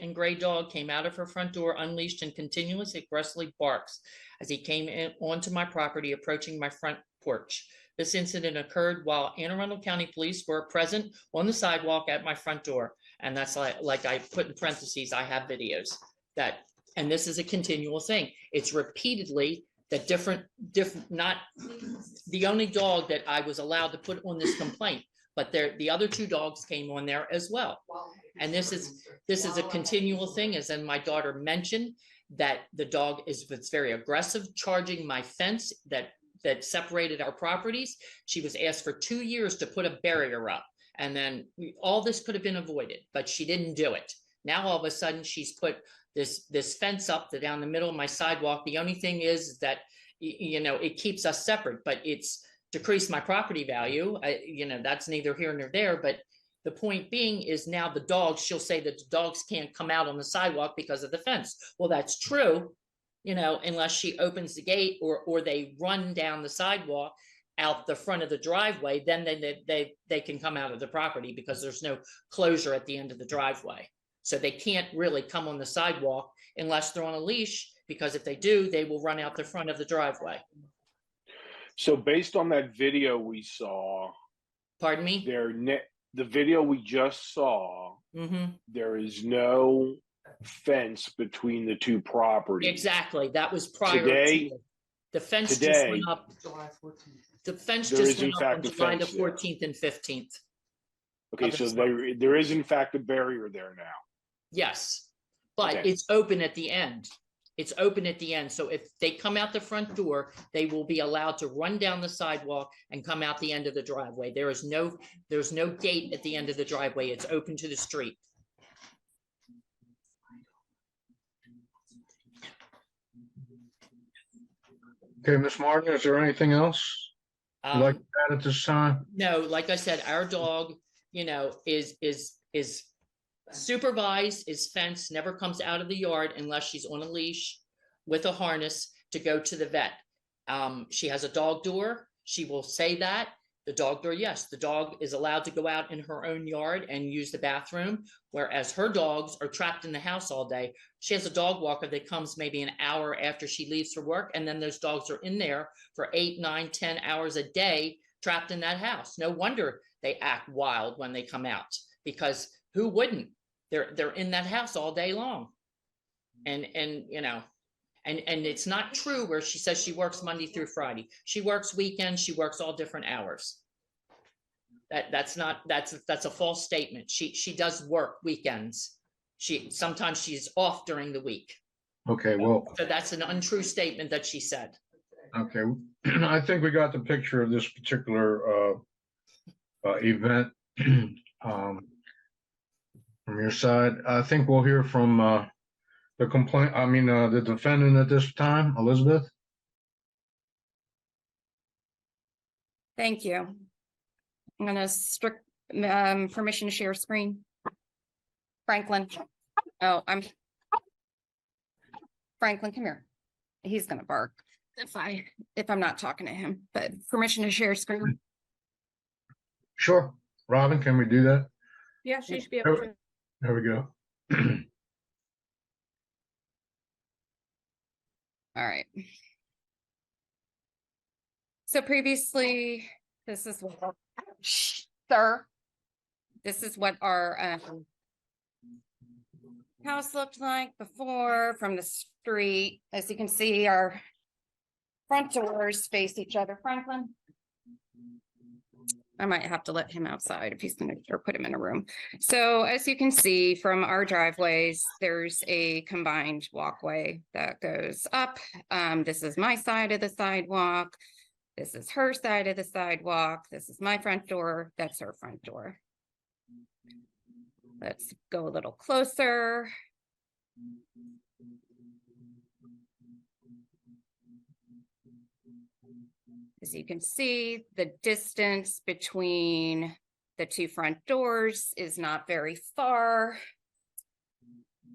and gray dog came out of her front door unleashed and continuously aggressively barks as he came in onto my property, approaching my front porch. This incident occurred while Anne Arundel County Police were present on the sidewalk at my front door. And that's like I put in parentheses, I have videos that, and this is a continual thing. It's repeatedly that different, not the only dog that I was allowed to put on this complaint, but the other two dogs came on there as well. And this is a continual thing, as in my daughter mentioned, that the dog it's very aggressive, charging my fence that separated our properties. She was asked for 2 years to put a barrier up. And then all this could have been avoided, but she didn't do it. Now, all of a sudden, she's put this fence up down the middle of my sidewalk. The only thing is that, it keeps us separate, but it's decreased my property value. That's neither here nor there, but the point being is now the dogs, she'll say that the dogs can't come out on the sidewalk because of the fence. Well, that's true, unless she opens the gate or they run down the sidewalk out the front of the driveway, then they can come out of the property because there's no closure at the end of the driveway. So they can't really come on the sidewalk unless they're on a leash, because if they do, they will run out the front of the driveway. So based on that video we saw, Pardon me? the video we just saw, there is no fence between the two properties. Exactly. That was prior Today, to the fence just today, went up. July 14th. The fence there just is, in went up fact, on a July the fence there. 14th and 15th. Okay, so there is in fact a barrier there now. Yes, but Okay. it's open at the end. It's open at the end. So if they come out the front door, they will be allowed to run down the sidewalk and come out the end of the driveway. There's no gate at the end of the driveway. It's open to the street. Okay, Miss Martin, is there anything else you'd like to add at this time? No, like I said, our dog, is supervised, is fenced, never comes out of the yard unless she's on a leash with a harness to go to the vet. She has a dog door. She will say that. The dog door, yes, the dog is allowed to go out in her own yard and use the bathroom, whereas her dogs are trapped in the house all day. She has a dog walker that comes maybe an hour after she leaves for work, and then those dogs are in there for 8, 9, 10 hours a day, trapped in that house. No wonder they act wild when they come out, because who wouldn't? They're in that house all day long. And it's not true where she says she works Monday through Friday. She works weekends, she works all different hours. That's a false statement. She does work weekends. Sometimes she's off during the week. Okay, well, So that's an untrue statement that she said. okay, I think we got the picture of this particular event from your side. I think we'll hear from the defendant at this time, Elizabeth. Thank you. I'm gonna permission to share screen. Franklin. Oh, Franklin, come here. He's gonna bark if I'm not talking to him, but permission to share screen. Sure. Robin, can we do that? Yeah, she should be able to. There we go. All right. So previously, this is what, shh, sir. This is what our house looked like before from the street. As you can see, our front doors face each other. Franklin? I might have to let him outside if he's gonna, or put him in a room. So as you can see from our driveways, there's a combined walkway that goes up. This is my side of the sidewalk. This is her side of the sidewalk. This is my front door. That's her front door. Let's go a little closer. As you can see, the distance between the two front doors is not very far.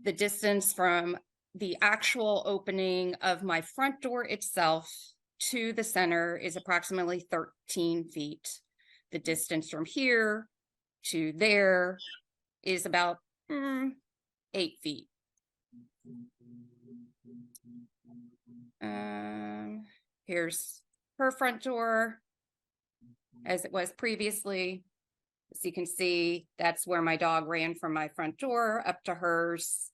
The distance from the actual opening of my front door itself to the center is approximately 13 feet. The distance from here to there is about 8 feet. Here's her front door as it was previously. As you can see, that's where my dog ran from my front door up to hers.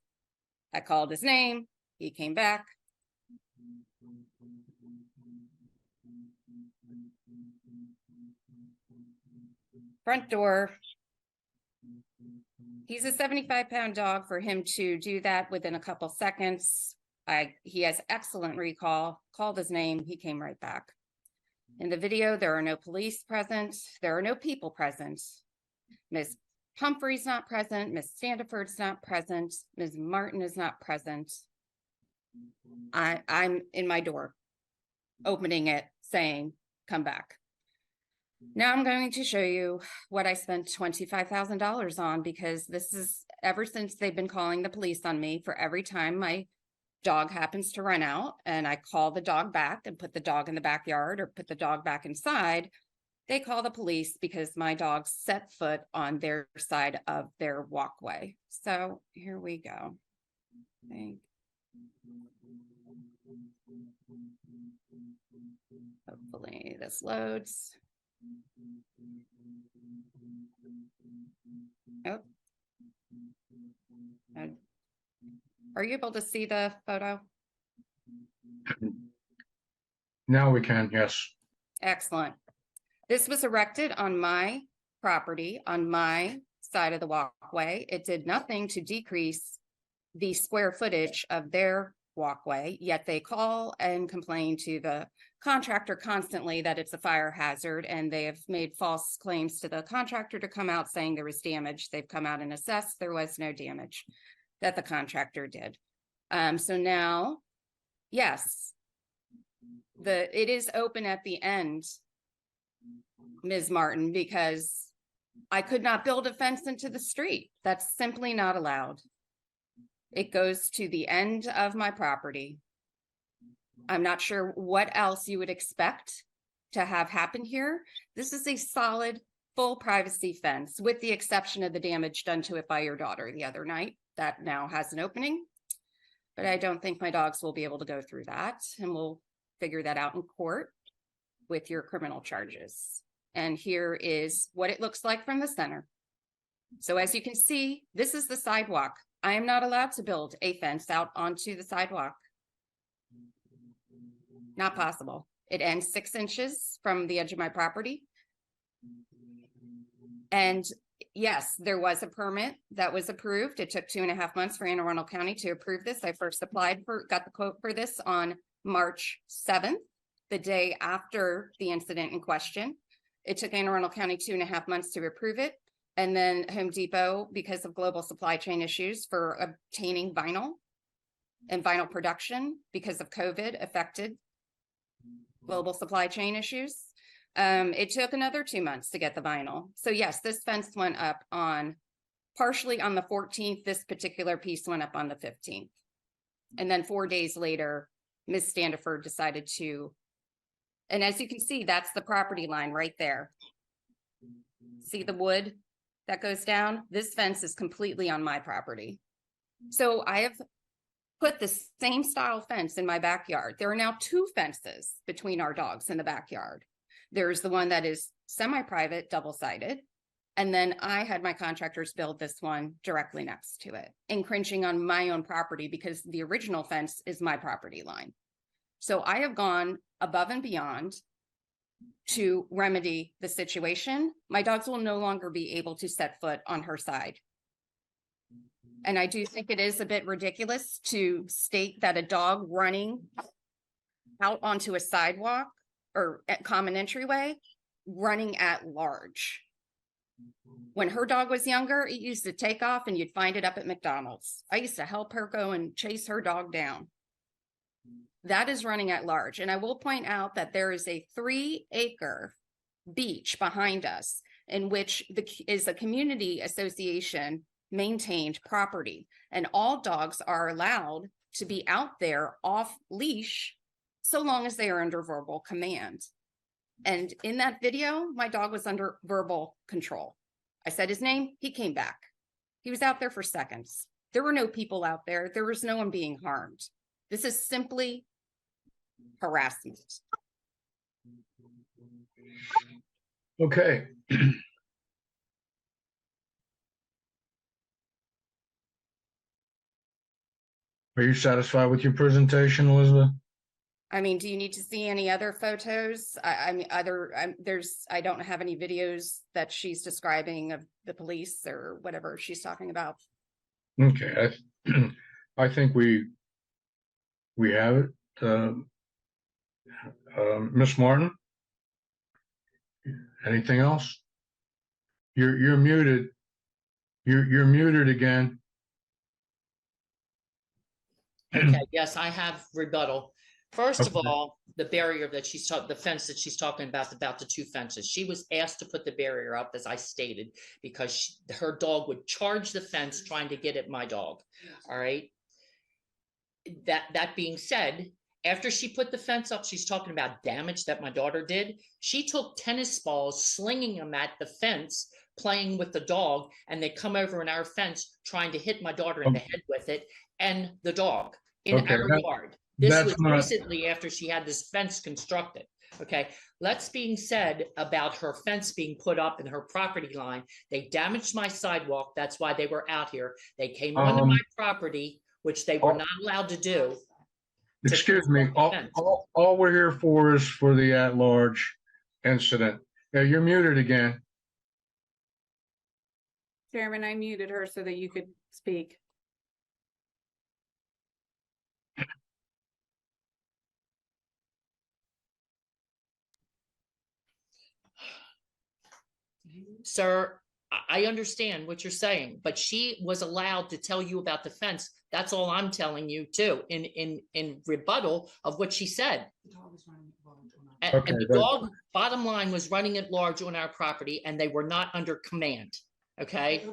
I called his name. He came back. Front door. He's a 75-pound dog. For him to do that within a couple seconds, he has excellent recall. Called his name. He came right back. In the video, there are no police present. There are no people present. Ms. Humphrey's not present. Ms. Standiford's not present. Ms. Martin is not present. I'm in my door, opening it, saying, come back. Now I'm going to show you what I spent $25,000 on, because this is ever since they've been calling the police on me for every time my dog happens to run out and I call the dog back and put the dog in the backyard or put the dog back inside, they call the police because my dog set foot on their side of their walkway. So here we go. Hopefully this loads. Oh. Are you able to see the photo? Now we can, yes. Excellent. This was erected on my property, on my side of the walkway. It did nothing to decrease the square footage of their walkway, yet they call and complain to the contractor constantly that it's a fire hazard, and they have made false claims to the contractor to come out saying there was damage. They've come out and assessed there was no damage that the contractor did. So now, yes, it is open at the end, Ms. Martin, because I could not build a fence into the street. That's simply not allowed. It goes to the end of my property. I'm not sure what else you would expect to have happen here. This is a solid, full privacy fence, with the exception of the damage done to it by your daughter the other night. That now has an opening, but I don't think my dogs will be able to go through that, and we'll figure that out in court with your criminal charges. And here is what it looks like from the center. So as you can see, this is the sidewalk. I am not allowed to build a fence out onto the sidewalk. Not possible. It ends 6 inches from the edge of my property. And yes, there was a permit that was approved. It took 2.5 months for Anne Arundel County to approve this. I first got the quote for this on March 7th, the day after the incident in question. It took Anne Arundel County 2.5 months to approve it. And then Home Depot, because of global supply chain issues for obtaining vinyl and vinyl production because of COVID, affected global supply chain issues. It took another 2 months to get the vinyl. So yes, this fence went up on partially on the 14th. This particular piece went up on the 15th. And then 4 days later, Ms. Standiford decided to, and as you can see, that's the property line right there. See the wood that goes down? This fence is completely on my property. So I have put the same style fence in my backyard. There are now two fences between our dogs in the backyard. There's the one that is semi-private, double-sided. And then I had my contractors build this one directly next to it, encroaching on my own property because the original fence is my property line. So I have gone above and beyond to remedy the situation. My dogs will no longer be able to set foot on her side. And I do think it is a bit ridiculous to state that a dog running out onto a sidewalk or at common entryway, running at large. When her dog was younger, it used to take off and you'd find it up at McDonald's. I used to help her go and chase her dog down. That is running at large. And I will point out that there is a 3-acre beach behind us in which is a community association maintained property, and all dogs are allowed to be out there off leash so long as they are under verbal command. And in that video, my dog was under verbal control. I said his name, he came back. He was out there for seconds. There were no people out there. There was no one being harmed. This is simply harassment. Okay. Are you satisfied with your presentation, Elizabeth? I mean, do you need to see any other photos? I mean, I don't have any videos that she's describing of the police or whatever she's talking about. Okay, I think we have it. Miss Martin? Anything else? You're muted. You're muted again. Okay, yes, I have rebuttal. First of Okay. all, the barrier that the fence that she's talking about the two fences. She was asked to put the barrier up, as I stated, because her dog would charge the fence trying to get at my dog. All right. That being said, after she put the fence up, she's talking about damage that my daughter did. She took tennis balls, slinging them at the fence, playing with the dog, and they come over in our fence trying to hit my daughter in the head with it and the dog in Okay, our yard. This that's was not- recently after she had this fence constructed. Okay, let's being said about her fence being put up in her property line. They damaged my sidewalk. That's why they were out here. They came onto my property, which they were not allowed to do. Excuse me, all we're here for is for the at-large incident. Yeah, you're muted again. Chairman, I muted her so that you could speak. Sir, I understand what you're saying, but she was allowed to tell you about the fence. That's all I'm telling you too, in rebuttal of what she said. And Okay, the but- dog, bottom line, was running at large on our property and they were not under command. Okay?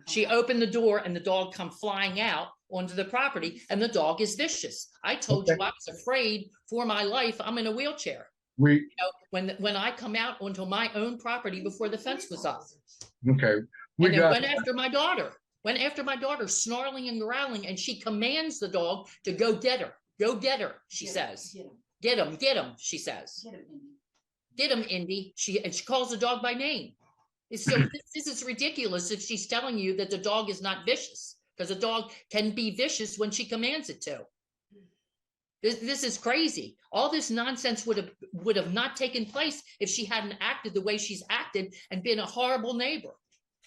She opened the door and the dog come flying out onto the property and the dog is vicious. I told you Okay. I was afraid for my life. I'm in a wheelchair. We, You know, when I come out onto my own property before the fence was up. okay, we And then got, went after my daughter, snarling and growling, and she commands the dog to go get her, she says. Get him, she says. Get him, Indy. She calls the dog by name. So this is ridiculous if she's telling you that the dog is not vicious, because a dog can be vicious when she commands it to. This is crazy. All this nonsense would have not taken place if she hadn't acted the way she's acted and been a horrible neighbor.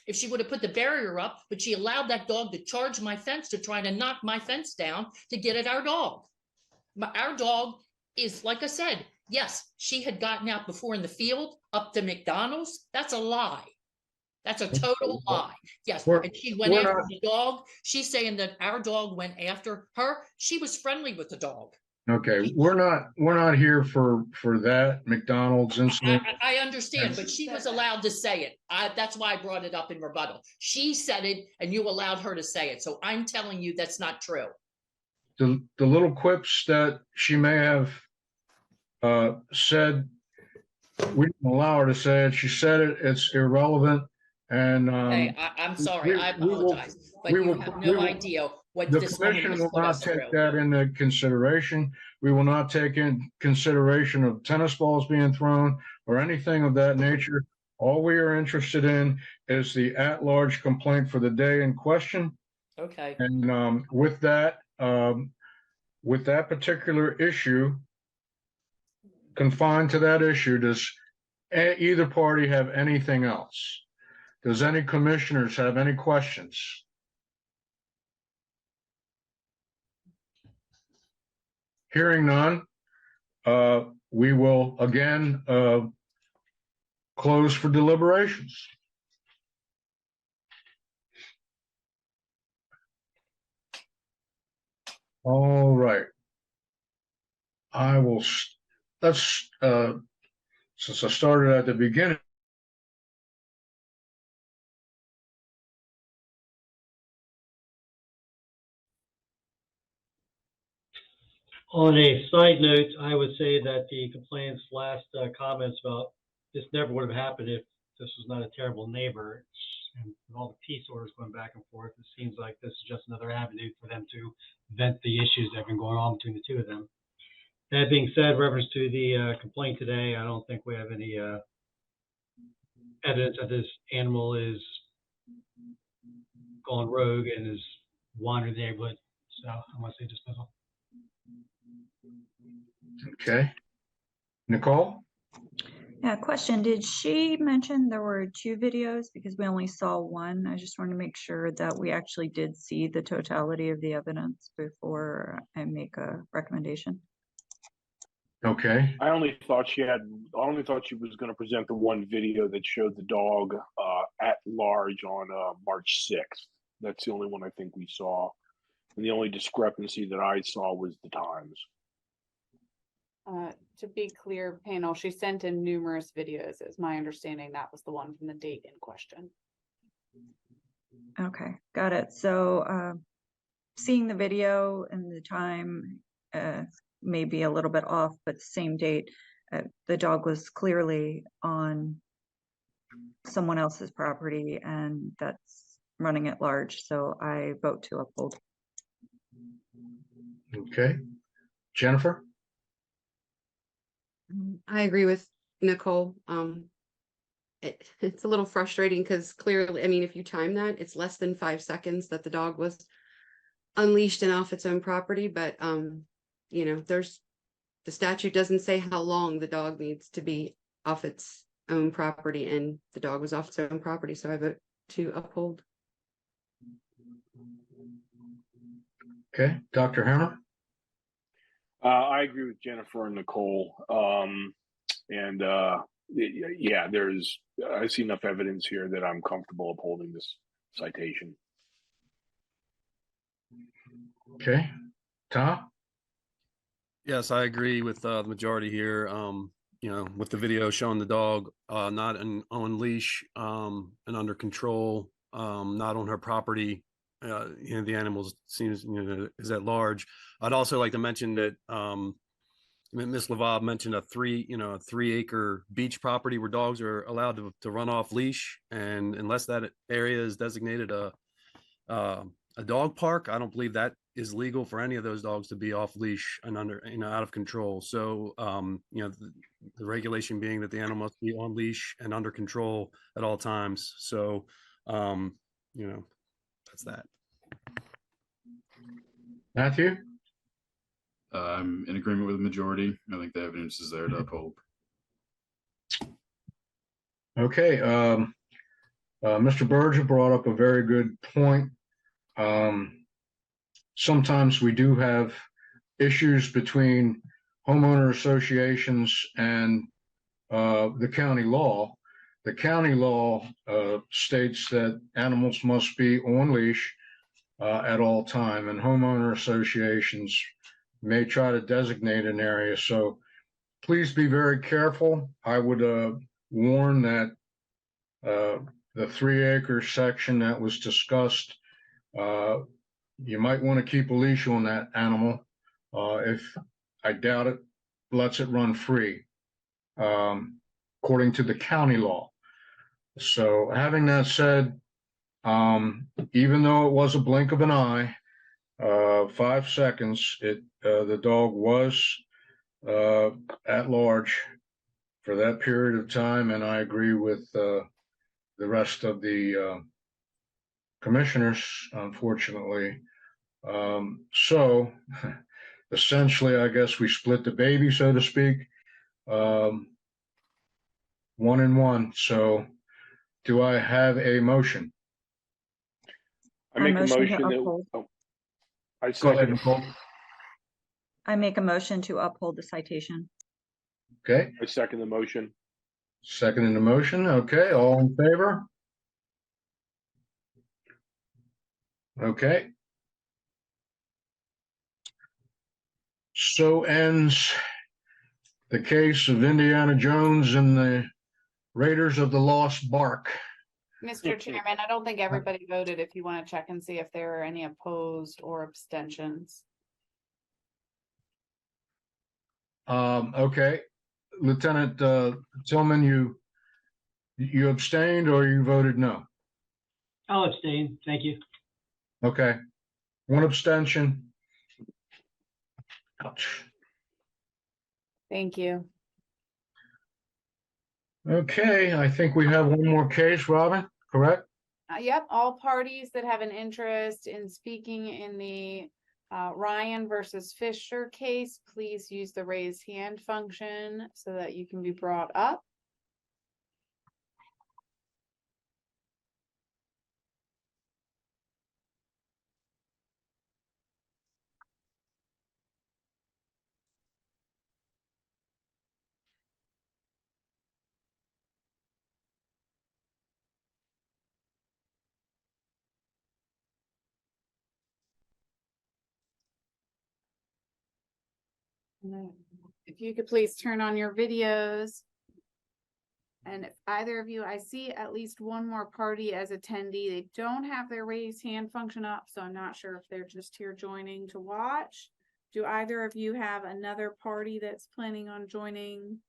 If she would have put the barrier up, but she allowed that dog to charge my fence to try to knock my fence down to get at our dog. Our dog is, like I said, yes, she had gotten out before in the field up to McDonald's. That's a lie. That's a total lie. Yes, and she went after the dog. She's saying that our dog went after her. She was friendly with the dog. okay, we're not here for that McDonald's incident. I understand, but she was allowed to say it. That's why I brought it up in rebuttal. She said it and you allowed her to say it. So I'm telling you that's not true. The little quips that she may have said, we didn't allow her to say it. She said it, it's irrelevant. And Hey, I'm sorry. I we will- apologize. But we you will- have we no will- idea what The this woman commission just will put not us take through. that into consideration. We will not take in consideration of tennis balls being thrown or anything of that nature. All we are interested in is the at-large complaint for the day in question. Okay, And with that particular issue, confined to that issue, does either party have anything else? Does any commissioners have any questions? Hearing none, we will again close for deliberations. All right. I will, let's, since I started at the beginning, On a side note, I would say that the complainant's last comments about this never would have happened if this was not a terrible neighbor. And with all the peace orders going back and forth, it seems like this is just another avenue for them to vent the issues that have been going on between the two of them. That being said, reference to the complaint today, I don't think we have any evidence that this animal is gone rogue and is wandering the neighborhood. So I want to say dismissal. okay. Nicole? Yeah, question. Did she mention there were 2 videos? Because we only saw one. I just wanted to make sure that we actually did see the totality of the evidence before I make a recommendation. Okay, I only thought she was going to present the one video that showed the dog at large on March 6th. That's the only one I think we saw. And the only discrepancy that I saw was the times. To be clear, panel, she sent in numerous videos. It's my understanding that was the one from the date in question. Okay, got it. So seeing the video and the time may be a little bit off, but same date, the dog was clearly on someone else's property and that's running at large. So I vote to uphold. okay. Jennifer? I agree with Nicole. It's a little frustrating because clearly, I mean, if you time that, it's less than 5 seconds that the dog was unleashed and off its own property. But you know, the statute doesn't say how long the dog needs to be off its own property, and the dog was off its own property, so I vote to uphold. Okay, Dr. Hammer? I agree with Jennifer and Nicole. Yeah, I see enough evidence here that I'm comfortable upholding this citation. Okay, Tom? Yes, I agree with the majority here. You know, with the video showing the dog not on leash and under control, not on her property. You know, the animals seems, you know, is at large. I'd also like to mention that Ms. Lavab mentioned a 3-acre beach property where dogs are allowed to run off leash, and unless that area is designated a dog park, I don't believe that is legal for any of those dogs to be off leash and under, you know, out of control. So you know, the regulation being that the animal must be on leash and under control at all times. So you know, that's that. Matthew? I'm in agreement with the majority. I think the evidence is there to uphold. Okay, Mr. Berger brought up a very good point. Sometimes we do have issues between homeowner associations and the county law. The county law states that animals must be on leash at all time, and homeowner associations may try to designate an area. So please be very careful. I would warn that the 3-acre section that was discussed, you might want to keep a leash on that animal. If I doubt it, lets it run free, according to the county law. So having that said, even though it was a blink of an eye, 5 seconds. The dog was at large for that period of time, and I agree with the rest of the commissioners, unfortunately. So essentially, I guess we split the baby, so to speak, 1 and 1. So do I have a motion? I make a motion to motion that, uphold. oh, I Go ahead, second. Nicole. I make a motion to uphold the citation. Okay, I second the motion. second in the motion. Okay, all in favor? Okay. So ends the case of Indiana Jones and the Raiders of the Lost Bark. Mr. Chairman, I don't think everybody voted. If you want to check and see if there are any opposed or abstentions. Okay, Lieutenant Tillman, you abstained or you voted no? I'll abstain. Thank you. Okay, 1 abstention. Ouch. Thank you. Okay, I think we have one more case, Robin, correct? Yep, all parties that have an interest in speaking in the Ryan versus Fisher case, please use the raise hand function so that you can be brought up. If you could please turn on your videos. And if either of you, I see at least one more party as attendee. They don't have their raise hand function up, so I'm not sure if they're just here joining to watch. Do either of you have another party that's planning on joining?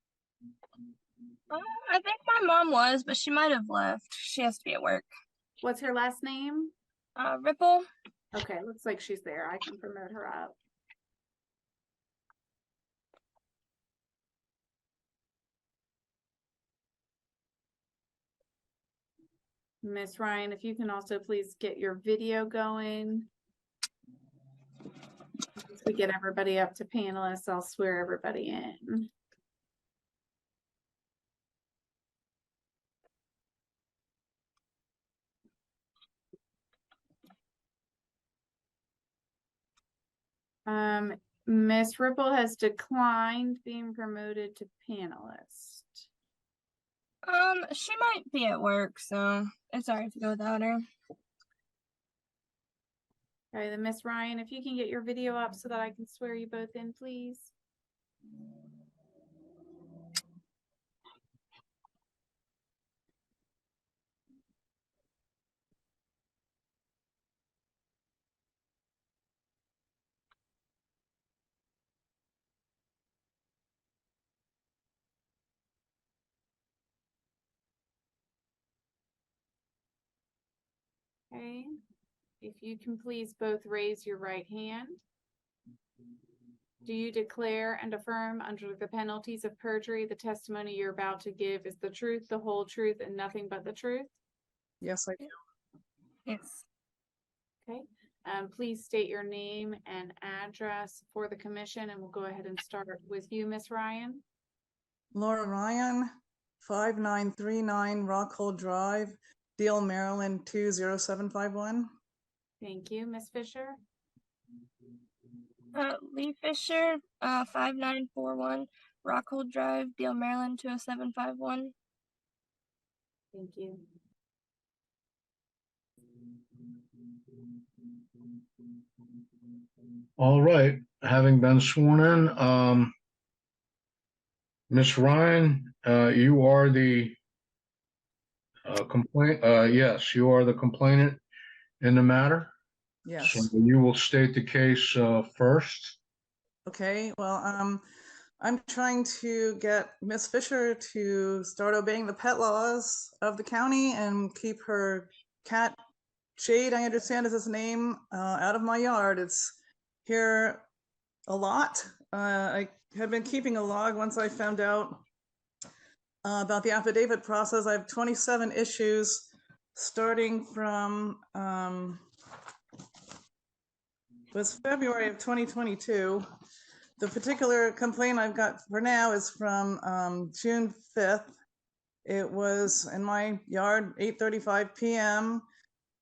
I think my mom was, but she might have left. She has to be at work. What's her last name? Ripple. Okay, looks like she's there. I can promote her up. Miss Ryan, if you can also please get your video going. Once we get everybody up to panelists, I'll swear everybody in. Miss Ripple has declined being promoted to panelist. She might be at work, so it's alright to go without her. All right, then Miss Ryan, if you can get your video up so that I can swear you both in, please. Okay, if you can please both raise your right hand. Do you declare and affirm under the penalties of perjury the testimony you're about to give is the truth, the whole truth, and nothing but the truth? Yes, I do. Yes. Okay, please state your name and address for the commission, and we'll go ahead and start with you, Miss Ryan. Laura Ryan, 5939 Rockhold Drive, Deal, Maryland 20751. Thank you, Miss Fisher. Lee Fisher, 5941 Rockhold Drive, Deal, Maryland 20751. Thank you. All right, having been sworn in, Miss Ryan, you are the complaint. Yes, you are the complainant in the matter. Yes. So you will state the case first. Okay, well, I'm trying to get Miss Fisher to start obeying the pet laws of the county and keep her cat Jade, I understand is his name, out of my yard. It's here a lot. I have been keeping a log once I found out about the affidavit process. I have 27 issues starting from was February of 2022. The particular complaint I've got for now is from June 5th. It was in my yard, 8:35 p.m.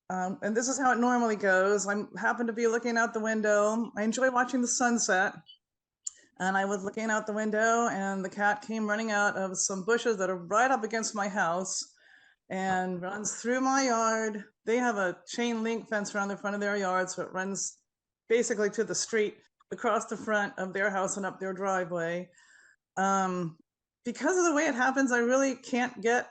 And this is how it normally goes. I happen to be looking out the window. I enjoy watching the sunset. And I was looking out the window and the cat came running out of some bushes that are right up against my house and runs through my yard. They have a chain link fence around the front of their yard, so it runs basically to the street across the front of their house and up their driveway. Because of the way it happens, I really can't get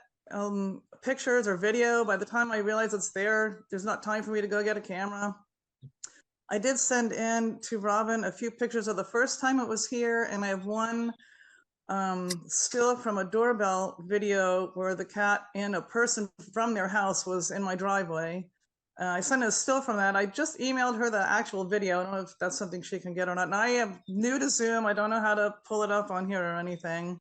pictures or video. By the time I realize it's there, there's not time for me to go get a camera. I did send in to Robin a few pictures of the first time it was here, and I have one still from a doorbell video where the cat and a person from their house was in my driveway. I sent a still from that. I just emailed her the actual video. I don't know if that's something she can get or not. And I am new to Zoom. I don't know how to pull it up on here or anything.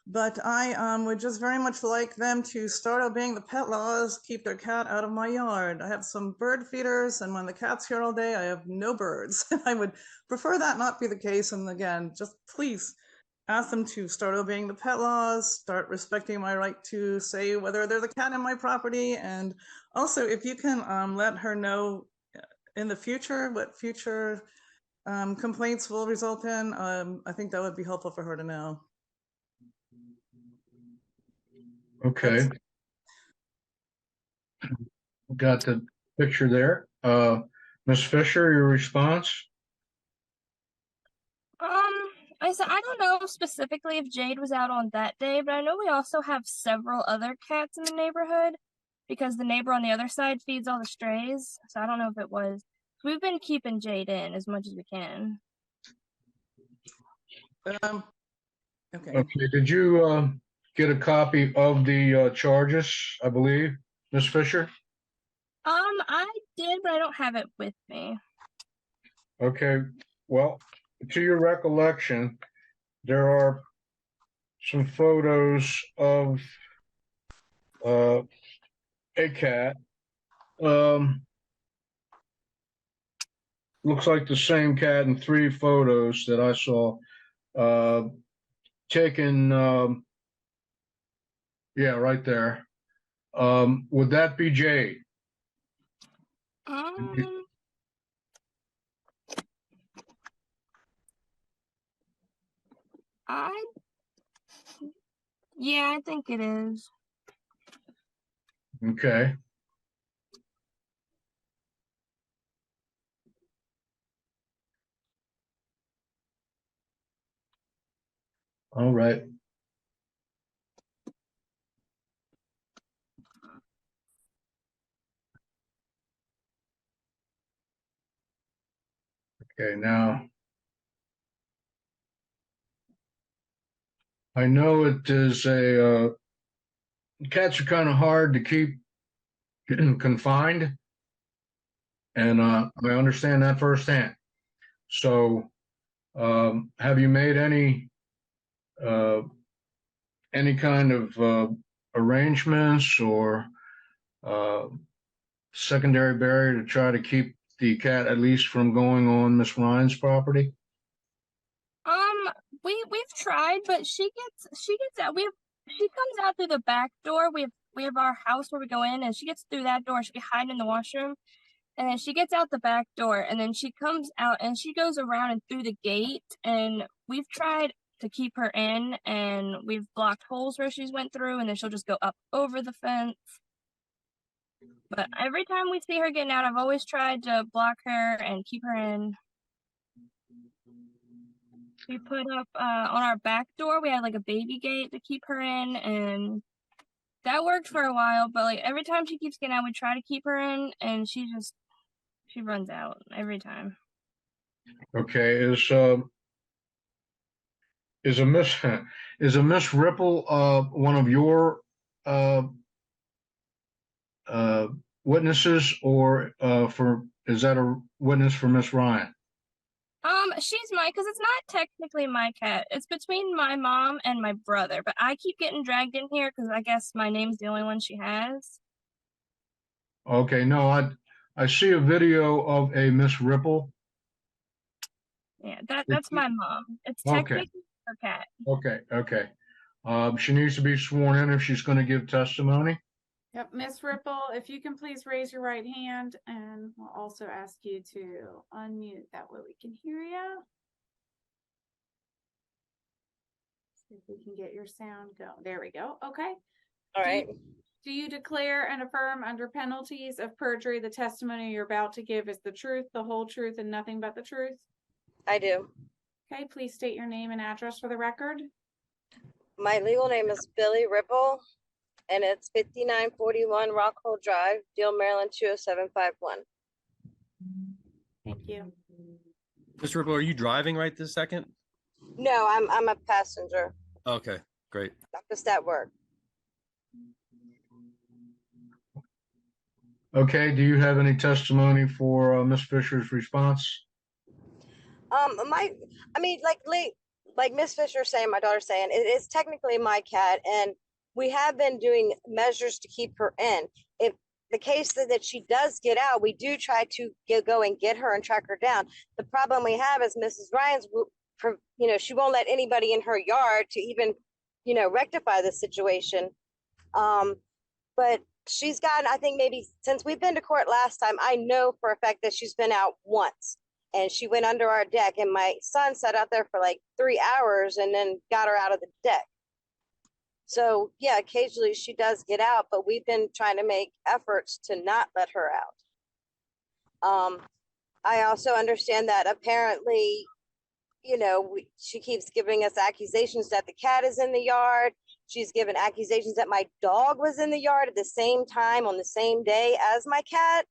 But I would just very much like them to start obeying the pet laws, keep their cat out of my yard. I have some bird feeders, and when the cat's here all day, I have no birds. I would prefer that not be the case. And again, just please ask them to start obeying the pet laws, start respecting my right to say whether there's a cat in my property. And also, if you can let her know in the future what future complaints will result in, I think that would be helpful for her to know. Okay. Got the picture there. Ms. Fisher, your response? I said I don't know specifically if Jade was out on that day, but I know we also have several other cats in the neighborhood because the neighbor on the other side feeds all the strays. So I don't know if it was. We've been keeping Jade in as much as we can. Okay. Okay. Did you get a copy of the charges, I believe, Ms. Fisher? I did, but I don't have it with me. Okay. Well, to your recollection, there are some photos of a cat. Looks like the same cat in 3 photos that I saw taken. Yeah, right there. Would that be Jade? Yeah, I think it is. Okay. All right. Okay, now I know it is cats are kind of hard to keep confined, and I understand that firsthand. So, have you made any kind of arrangements or secondary barrier to try to keep the cat at least from going on Miss Ryan's property? We've tried, but she gets out. She comes out through the back door. We have our house where we go in, and she gets through that door. She can hide in the washroom, and then she gets out the back door, and then she comes out and she goes around and through the gate. And we've tried to keep her in, and we've blocked holes where she's went through, and then she'll just go up over the fence. But every time we see her getting out, I've always tried to block her and keep her in. We put up on our back door, we had like a baby gate to keep her in, and that worked for a while, but like every time she keeps getting out, we try to keep her in, and she runs out every time. Okay, is a Miss Ripple one of your witnesses or is that a witness for Miss Ryan? She's mine because it's not technically my cat. It's between my mom and my brother, but I keep getting dragged in here because I guess my name's the only one she has. Okay, no, I see a video of a Miss Ripple. Yeah, that's my mom. It's Okay. technically her cat. Okay. She needs to be sworn in if she's going to give testimony. Yep, Miss Ripple, if you can please raise your right hand, and we'll also ask you to unmute. That way we can hear you. See if we can get your sound going. There we go. Okay. All right. Do you declare and affirm under penalties of perjury the testimony you're about to give is the truth, the whole truth, and nothing but the truth? I do. Okay, please state your name and address for the record. My legal name is Billy Ripple, and it's 5941 Rockhole Drive, Deal, Maryland 20751. Thank you. Mr. Ripple, are you driving right this second? No, I'm a passenger. Okay, great. I'm just at work. Okay, do you have any testimony for Miss Fisher's response? Like Miss Fisher saying, my daughter saying, it is technically my cat, and we have been doing measures to keep her in. If the case that she does get out, we do try to go and get her and track her down. The problem we have is Mrs. Ryan's, she won't let anybody in her yard to even, rectify the situation. But she's gotten, I think maybe since we've been to court last time, I know for a fact that she's been out once. And she went under our deck, and my son sat out there for like 3 hours and then got her out of the deck. So yeah, occasionally she does get out, but we've been trying to make efforts to not let her out. I also understand that apparently, she keeps giving us accusations that the cat is in the yard. She's given accusations that my dog was in the yard at the same time on the same day as my cat.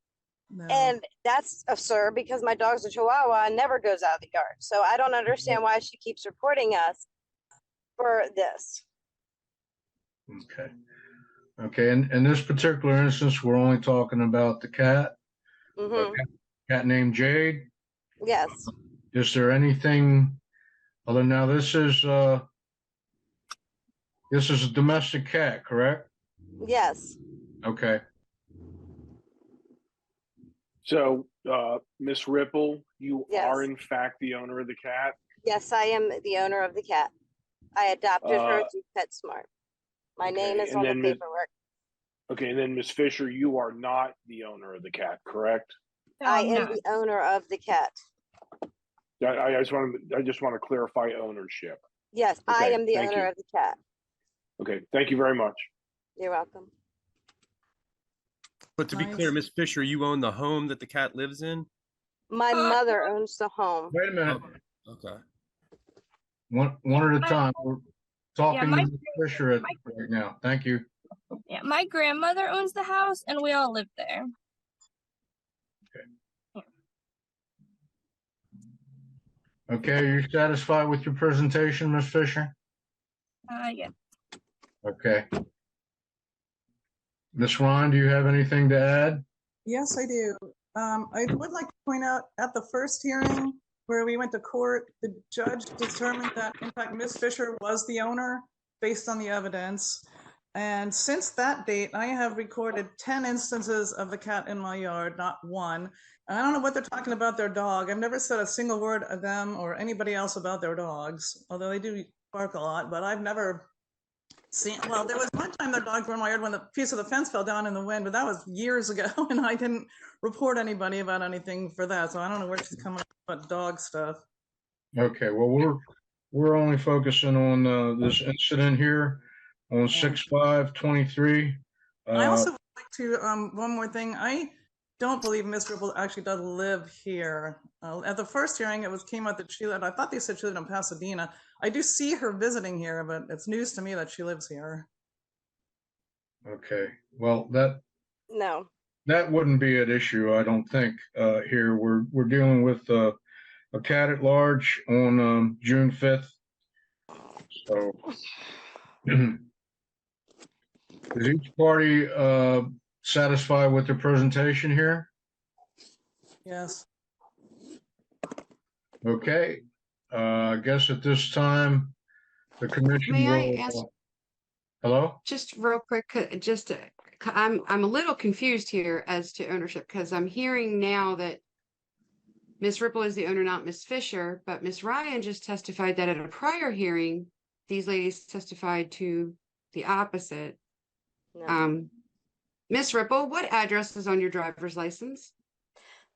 No. And that's absurd because my dog's a Chihuahua and never goes out of the yard. So I don't understand why she keeps reporting us for this. Okay. And in this particular instance, we're only talking about the cat. Mm-hmm. Cat named Jade. Yes. Is there anything other? Now this is a domestic cat, correct? Yes. Okay. So, Miss Ripple, you Yes. are in fact the owner of the cat. Yes, I am the owner of the cat. I adopted her through PetSmart. My name is and on the then Ms. paperwork. Okay, and then Miss Fisher, you are not the owner of the cat, correct? I am No. the owner of the cat. I just want to clarify ownership. Yes, I Okay, am the thank owner you. of the cat. Okay, thank you very much. You're welcome. But to be clear, Miss Fisher, you own the home that the cat lives in? My mother owns the home. Wait a minute. Okay. One at a time. We're talking my- to Miss Fisher right now. Thank you. Yeah, my grandmother owns the house and we all live there. Okay, are you satisfied with your presentation, Miss Fisher? Yeah. Okay. Miss Ryan, do you have anything to add? Yes, I do. I would like to point out at the first hearing where we went to court, the judge determined that in fact, Ms. Fisher was the owner based on the evidence. And since that date, I have recorded 10 instances of the cat in my yard, not one. And I don't know what they're talking about their dog. I've never said a single word of them or anybody else about their dogs, although they do bark a lot, but I've never seen, well, there was one time their dogs were in my yard when the piece of the fence fell down in the wind, but that was years ago, and I didn't report anybody about anything for that, so I don't know where she's coming up about dog stuff. Okay, well, we're only focusing on this incident here on 6/5/23. I also would like to, one more thing, I don't believe Miss Ripple actually does live here. At the first hearing, came out that she lived, I thought they said she lived in Pasadena. I do see her visiting here, but it's news to me that she lives here. Okay, well, No. that wouldn't be an issue, I don't think. Here, we're dealing with a cat at large on June 5th. So, is each party satisfied with the presentation here? Yes. Okay, I guess at this time, the commission May I will. ask- Hello? Just real quick, I'm a little confused here as to ownership because I'm hearing now that Miss Ripple is the owner, not Miss Fisher, but Miss Ryan just testified that at a prior hearing, these ladies testified to the opposite. No. Miss Ripple, what address is on your driver's license?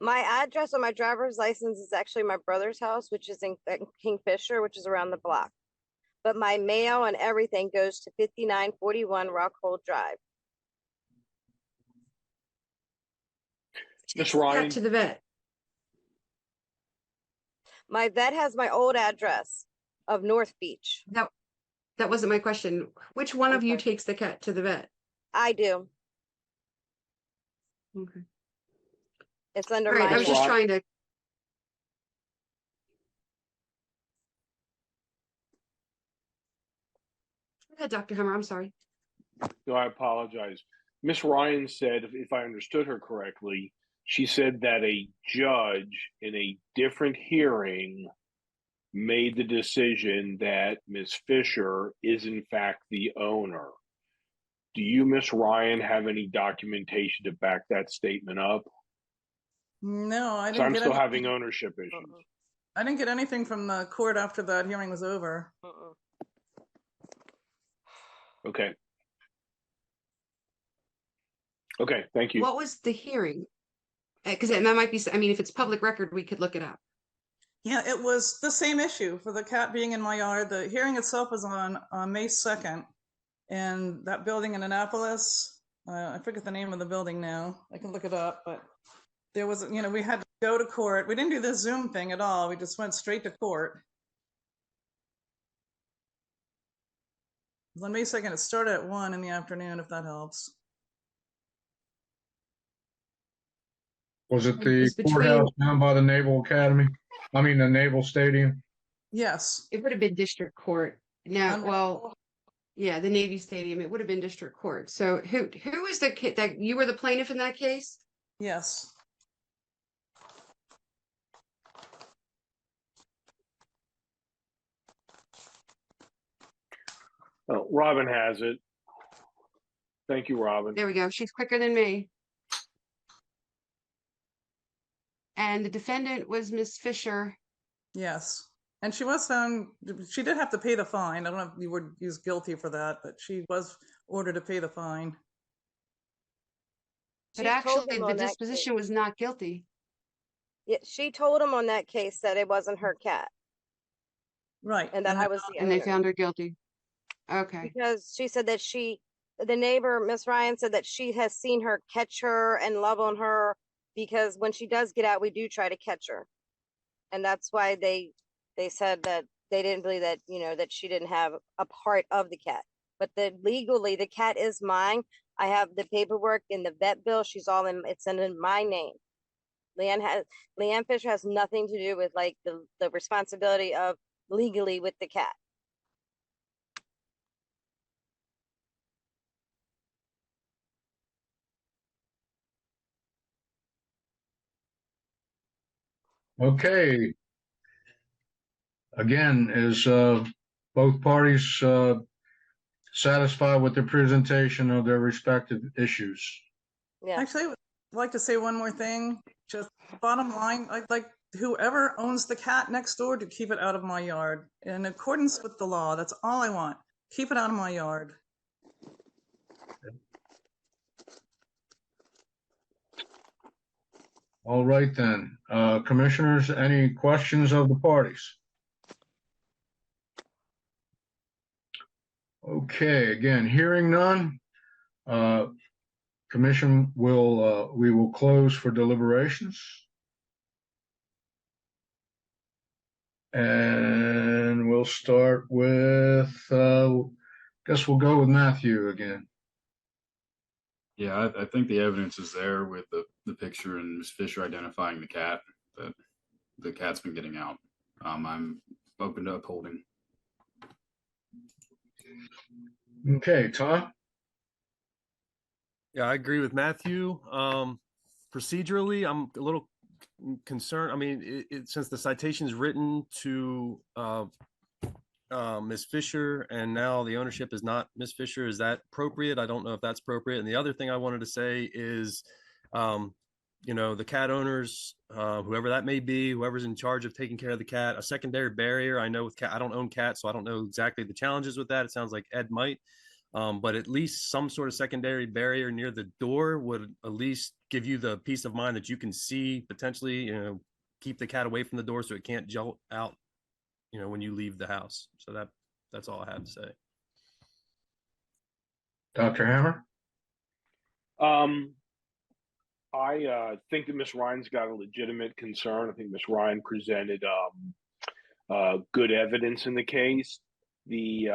My address on my driver's license is actually my brother's house, which is in Kingfisher, which is around the block. But my mail and everything goes to 5941 Rockhold Drive. Miss Got Ryan, to the vet. My vet has my old address of North Beach. That wasn't my question. Which one of you Okay. takes the cat to the vet? I do. Okay. It's under All right, my I was just name. trying to. Go ahead, Dr. Hummer, I'm sorry. no, I apologize. Miss Ryan said, if I understood her correctly, she said that a judge in a different hearing made the decision that Miss Fisher is in fact the owner. Do you, Miss Ryan, have any documentation to back that statement up? No, I So didn't I'm get still anything. having ownership issues. I didn't get anything from the court after that hearing was over. Okay. Okay, thank you. What was the hearing? Because that might be, I mean, if it's public record, we could look it up. Yeah, it was the same issue for the cat being in my yard. The hearing itself was on May 2nd. And that building in Annapolis, I forget the name of the building now. I can look it up, but there was, we had to go to court. We didn't do this Zoom thing at all. We just went straight to court. On May 2nd, it started at 1 in the afternoon, if that helps. Was it It the was between- courthouse down by the Naval Academy? I mean, the Naval Stadium? Yes. It would have been district court. Now, Um, well, yeah, the Navy Stadium, it would have been district court. So who is the kid that you were the plaintiff in that case? Yes. Oh, Robin has it. Thank you, Robin. There we go. She's quicker than me. And the defendant was Miss Fisher. Yes. And she was found, she did have to pay the fine. I don't know if you would use guilty for that, but she was ordered to pay the fine. But She told actually, him the on that disposition was not guilty. Yeah, she told him on that case that it wasn't her cat Right. and that I was the And they owner. found her guilty. Okay. Because she said that the neighbor, Miss Ryan, said that she has seen her catch her and love on her because when she does get out, we do try to catch her. And that's why they said that they didn't believe that, that she didn't have a part of the cat. But legally, the cat is mine. I have the paperwork in the vet bill. It's in my name. Leanne Fisher has nothing to do with like the responsibility of legally with the cat. Okay. Again, is both parties satisfied with the presentation of their respective issues? Yeah. Actually, I would like to say one more thing. Just bottom line, I'd like whoever owns the cat next door to keep it out of my yard in accordance with the law. That's all I want. Keep it out of my yard. All right then, commissioners, any questions of the parties? Okay, again, hearing none, commission we will close for deliberations. And we'll start with, guess we'll go with Matthew again. Yeah, I think the evidence is there with the picture and Ms. Fisher identifying the cat, that the cat's been getting out. I'm open to upholding. Okay, Tom? Yeah, I agree with Matthew. Procedurally, I'm a little concerned. I mean, since the citation is written to Ms. Fisher and now the ownership is not Ms. Fisher, is that appropriate? I don't know if that's appropriate. And the other thing I wanted to say is, the cat owners, whoever that may be, whoever's in charge of taking care of the cat, a secondary barrier. I know with cat, I don't own cats, so I don't know exactly the challenges with that. It sounds like Ed might. But at least some sort of secondary barrier near the door would at least give you the peace of mind that you can see potentially, keep the cat away from the door so it can't jolt out, when you leave the house. So that's all I have to say. Dr. Hammer? I think that Miss Ryan's got a legitimate concern. I think Miss Ryan presented good evidence in the case. The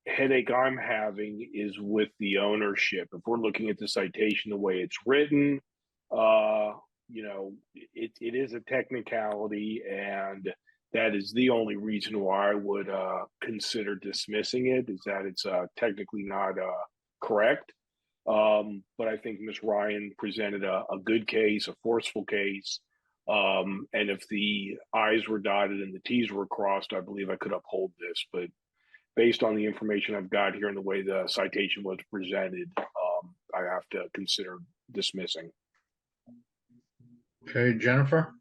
headache I'm having is with the ownership. If we're looking at the citation the way it's written, it is a technicality, and that is the only reason why I would consider dismissing it, is that it's technically not correct. But I think Ms. Ryan presented a good case, a forceful case. And if the I's were dotted and the T's were crossed, I believe I could uphold this. But based on the information I've got here and the way the citation was presented, I have to consider dismissing. Okay, Jennifer?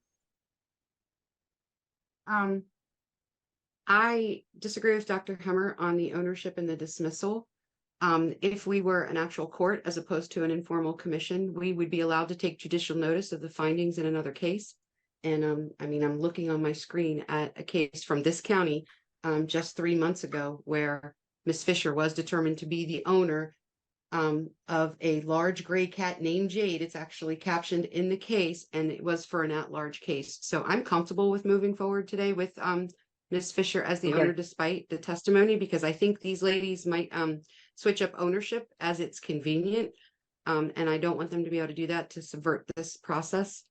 I disagree with Dr. Hemmer on the ownership and the dismissal. If we were an actual court as opposed to an informal commission, we would be allowed to take judicial notice of the findings in another case. And I'm looking on my screen at a case from this county just 3 months ago where Miss Fisher was determined to be the owner of a large gray cat named Jade. It's actually captioned in the case, and it was for an at-large case. So I'm comfortable with moving forward today with Miss Fisher as the owner, despite the testimony, because I think these ladies might switch up ownership as it's convenient. And I don't want them to be able to do that to subvert this process.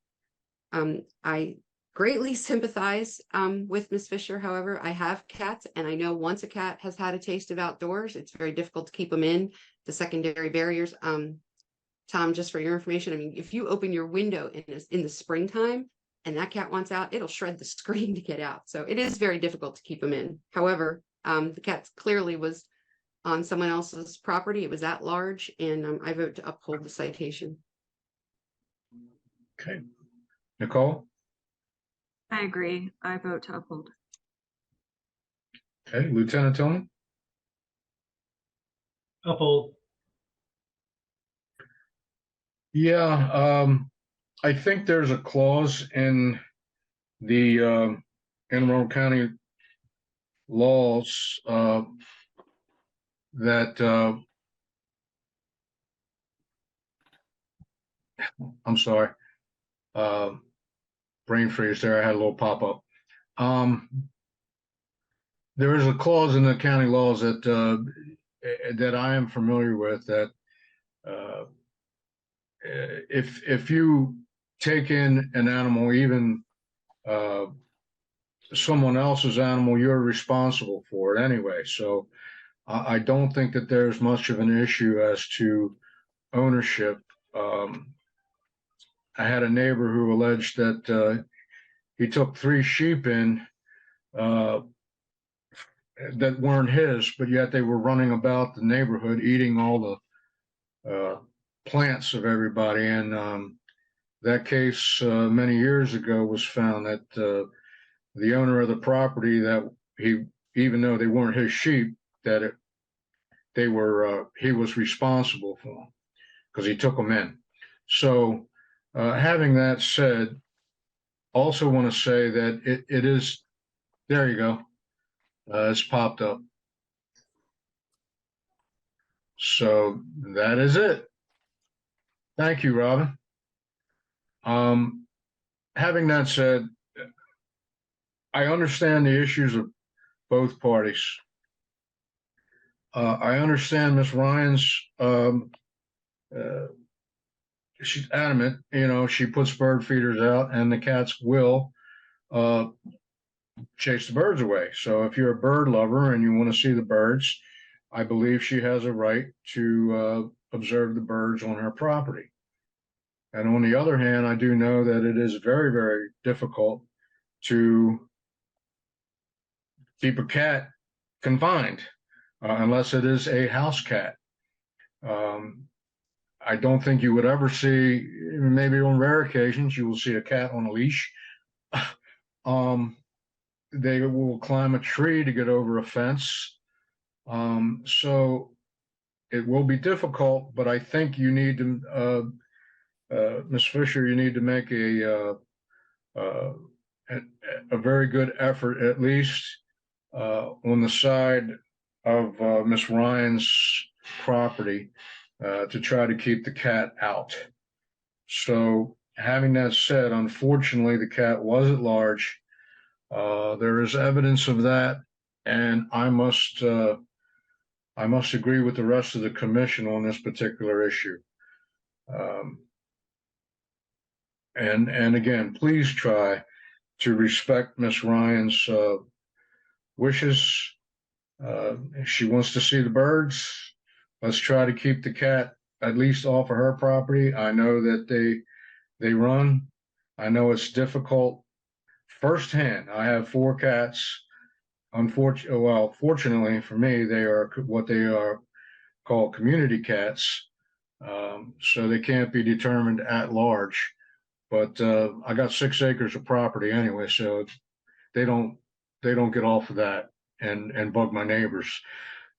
I greatly sympathize with Miss Fisher. However, I have cats, and I know once a cat has had a taste of outdoors, it's very difficult to keep them in. The secondary barriers. Tom, just for your information, I mean, if you open your window in the springtime and that cat wants out, it'll shred the screen to get out. So it is very difficult to keep them in. However, the cat clearly was on someone else's property. It was at large, and I vote to uphold the citation. Okay. Nicole? I agree. I vote to uphold. Okay, Lieutenant Tillman? Uphold. Yeah, I think there's a clause in the Anne Arundel County laws that I'm sorry, brain freeze there. I had a little pop up. There is a clause in the county laws that I am familiar with that if you take in an animal, even someone else's animal, you're responsible for it anyway. So I don't think that there's much of an issue as to ownership. I had a neighbor who alleged that he took 3 sheep in that weren't his, but yet they were running about the neighborhood eating all the plants of everybody. And that case many years ago was found that the owner of the property, that even though they weren't his sheep, that he was responsible for them because he took them in. So having that said, also want to say that it is, there you go, it's popped up. So that is it. Thank you, Robin. Having that said, I understand the issues of both parties. I understand Ms. Ryan's, she's adamant, she puts bird feeders out and the cats will chase the birds away. So if you're a bird lover and you want to see the birds, I believe she has a right to observe the birds on her property. And on the other hand, I do know that it is very, very difficult to keep a cat confined unless it is a house cat. I don't think you would ever see, maybe on rare occasions, you will see a cat on a leash. They will climb a tree to get over a fence. So it will be difficult, but I think you need to, Ms. Fisher, you need to make a very good effort, at least on the side of Miss Ryan's property, to try to keep the cat out. So having that said, unfortunately, the cat was at large. There is evidence of that, and I must agree with the rest of the commission on this particular issue. And again, please try to respect Miss Ryan's wishes. If she wants to see the birds, let's try to keep the cat at least off of her property. I know that they run. I know it's difficult firsthand. I have 4 cats. Fortunately for me, they are what they are called community cats. So they can't be determined at large. But I got 6 acres of property anyway, so they don't get off of that and bug my neighbors.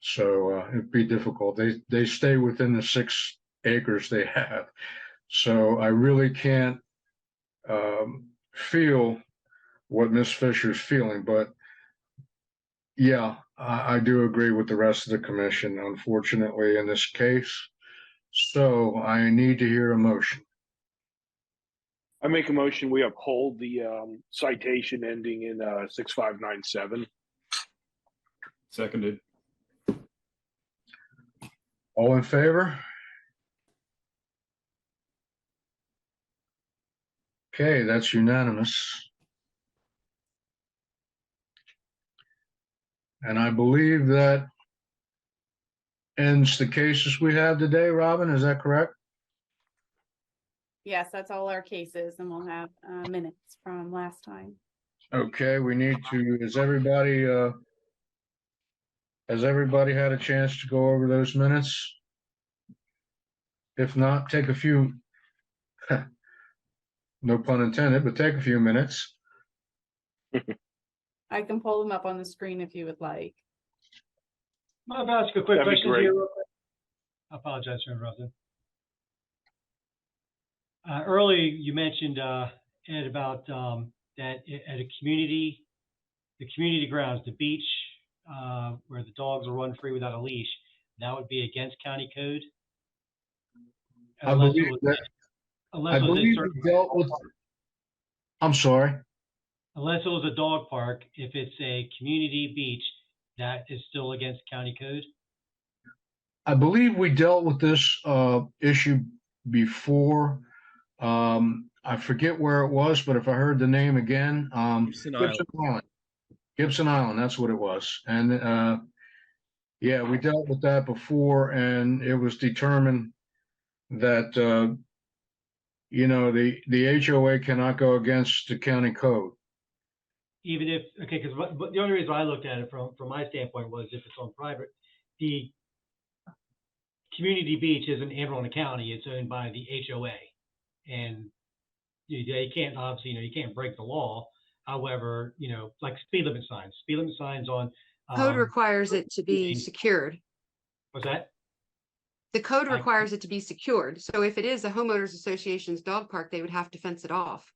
So it'd be difficult. They stay within the 6 acres they have. So I really can't feel what Miss Fisher's feeling, but yeah, I do agree with the rest of the commission, unfortunately, in this case. So I need to hear a motion. I make a motion, we uphold the citation ending in 6597. Seconded. All in favor? Okay, that's unanimous. And I believe that ends the cases we have today, Robin, is that correct? Yes, that's all our cases, and we'll have minutes from last time. Okay, we need to, has everybody had a chance to go over those minutes? If not, take a few, no pun intended, but take a few minutes. I can pull them up on the screen if you would like. I'll ask a quick That'd be question great. here. Real quick. I apologize for interrupting. Earlier, you mentioned, Ed, about that at the community grounds, the beach, where the dogs will run free without a leash, that would be against county code? I believe that, Unless it was a certain, we dealt with, I'm sorry. unless it was a dog park, if it's a community beach, that is still against county code? I believe we dealt with this issue before. I forget where it was, but if I heard the name again, Gibson Island. Gibson Island, that's what it was. And yeah, we dealt with that before, and it was determined that the HOA cannot go against the county code. Even if, okay, because the only reason I looked at it from my standpoint was if it's on private, the community beach isn't Anne Arundel County, it's owned by the HOA. And you can't, obviously, you can't break the law. However, like speed limit signs on. Code requires it to be secured. What's that? The code requires it to be secured. So if it is a homeowners association's dog park, they would have to fence it off.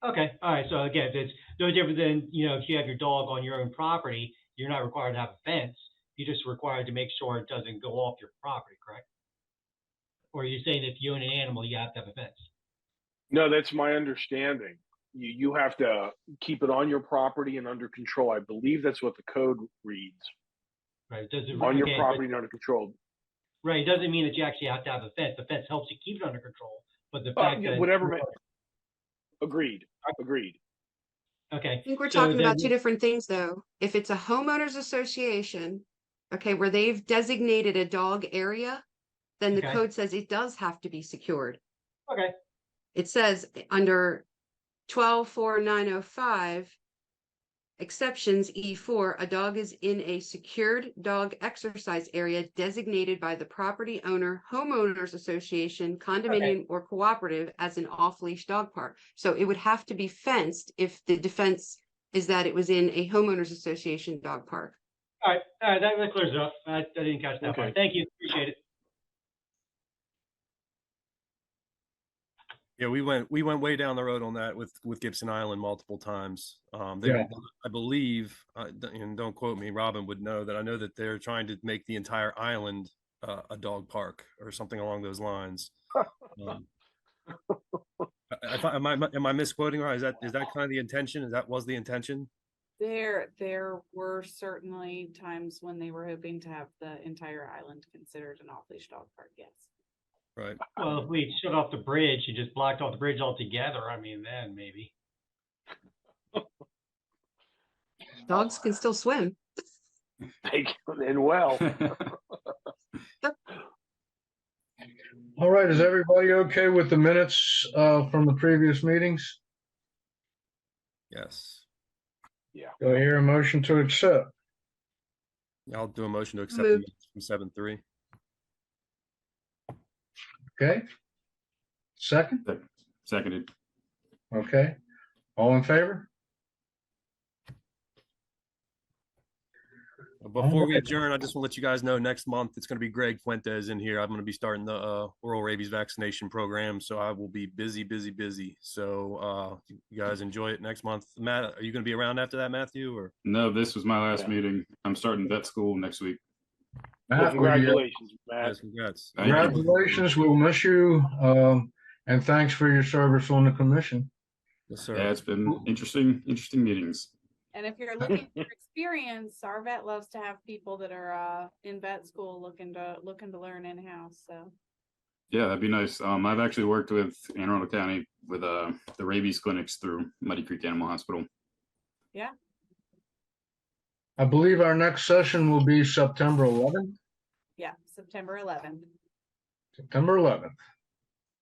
Okay, all right. So again, it's no different than, if you have your dog on your own property, you're not required to have a fence. You're just required to make sure it doesn't go off your property, correct? Or are you saying if you own an animal, you have to have a fence? No, that's my understanding. You have to keep it on your property and under control. I believe that's what the code reads. Right. Does it, On your okay, property and under control. Right. It doesn't mean that you actually have to have a fence. The fence helps you keep it under control. But the fact that Whatever. Agreed. Okay. I think we're So talking about then- two different things, though. If it's a homeowners association, okay, where they've designated a dog area, then the Okay. code says it does have to be secured. Okay. It says under 124905, exceptions E4, a dog is in a secured dog exercise area designated by the property owner, homeowners association, condominium, or cooperative as an off-leash dog park. So it would have to be fenced if the defense is that it was in a homeowners association dog park. All right, that clears it up. I didn't catch that part. Okay. Thank you, appreciate it. Yeah, we went way down the road on that with Gibson Island multiple times. Yeah. I believe, and don't quote me, Robin would know that I know that they're trying to make the entire island a dog park or something along those lines. Am I misquoting, or is that kind of the intention? Was the intention? There were certainly times when they were hoping to have the entire island considered an off-leash dog park, yes. Right. Well, if we shut off the bridge, you just blocked off the bridge altogether, I mean, then maybe. Dogs can still swim. They come in well. All right, is everybody okay with the minutes from the previous meetings? Yes. Yeah. Do I hear a motion to accept? I'll do a motion to accept the Moved. minutes from 7-3. Okay. Second? Seconded. Okay. All in favor? Before we adjourn, I just want to let you guys know next month it's going to be Greg Fuentes in here. I'm going to be starting the oral rabies vaccination program, so I will be busy. So you guys enjoy it next month. Matt, are you going to be around after that, Matthew? Or No, this was my last meeting. I'm starting vet school next week. Well, congratulations, Matt. Yes, congrats. Thank you. Congratulations. We'll miss you. And thanks for your service on the commission. Yes, sir. Yeah, it's been interesting meetings. And if you're looking for experience, our vet loves to have people that are in vet school looking to learn in-house, so. Yeah, that'd be nice. I've actually worked with Anne Arundel County with the rabies clinics through Muddy Creek Animal Hospital. Yeah. I believe our next session will be September 11th. Yeah, September 11th. September 11th.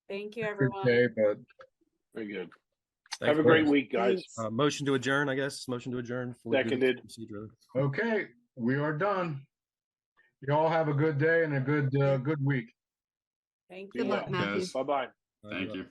Thank you, everyone. Okay, but Very good. Thanks, Have a great folks. week, guys. Motion to adjourn, I guess. Motion to adjourn. before we do the Seconded. procedure. okay, we are done. You all have a good day and a good week. Thank you. Good luck, Matthew. Bye-bye. Thank you.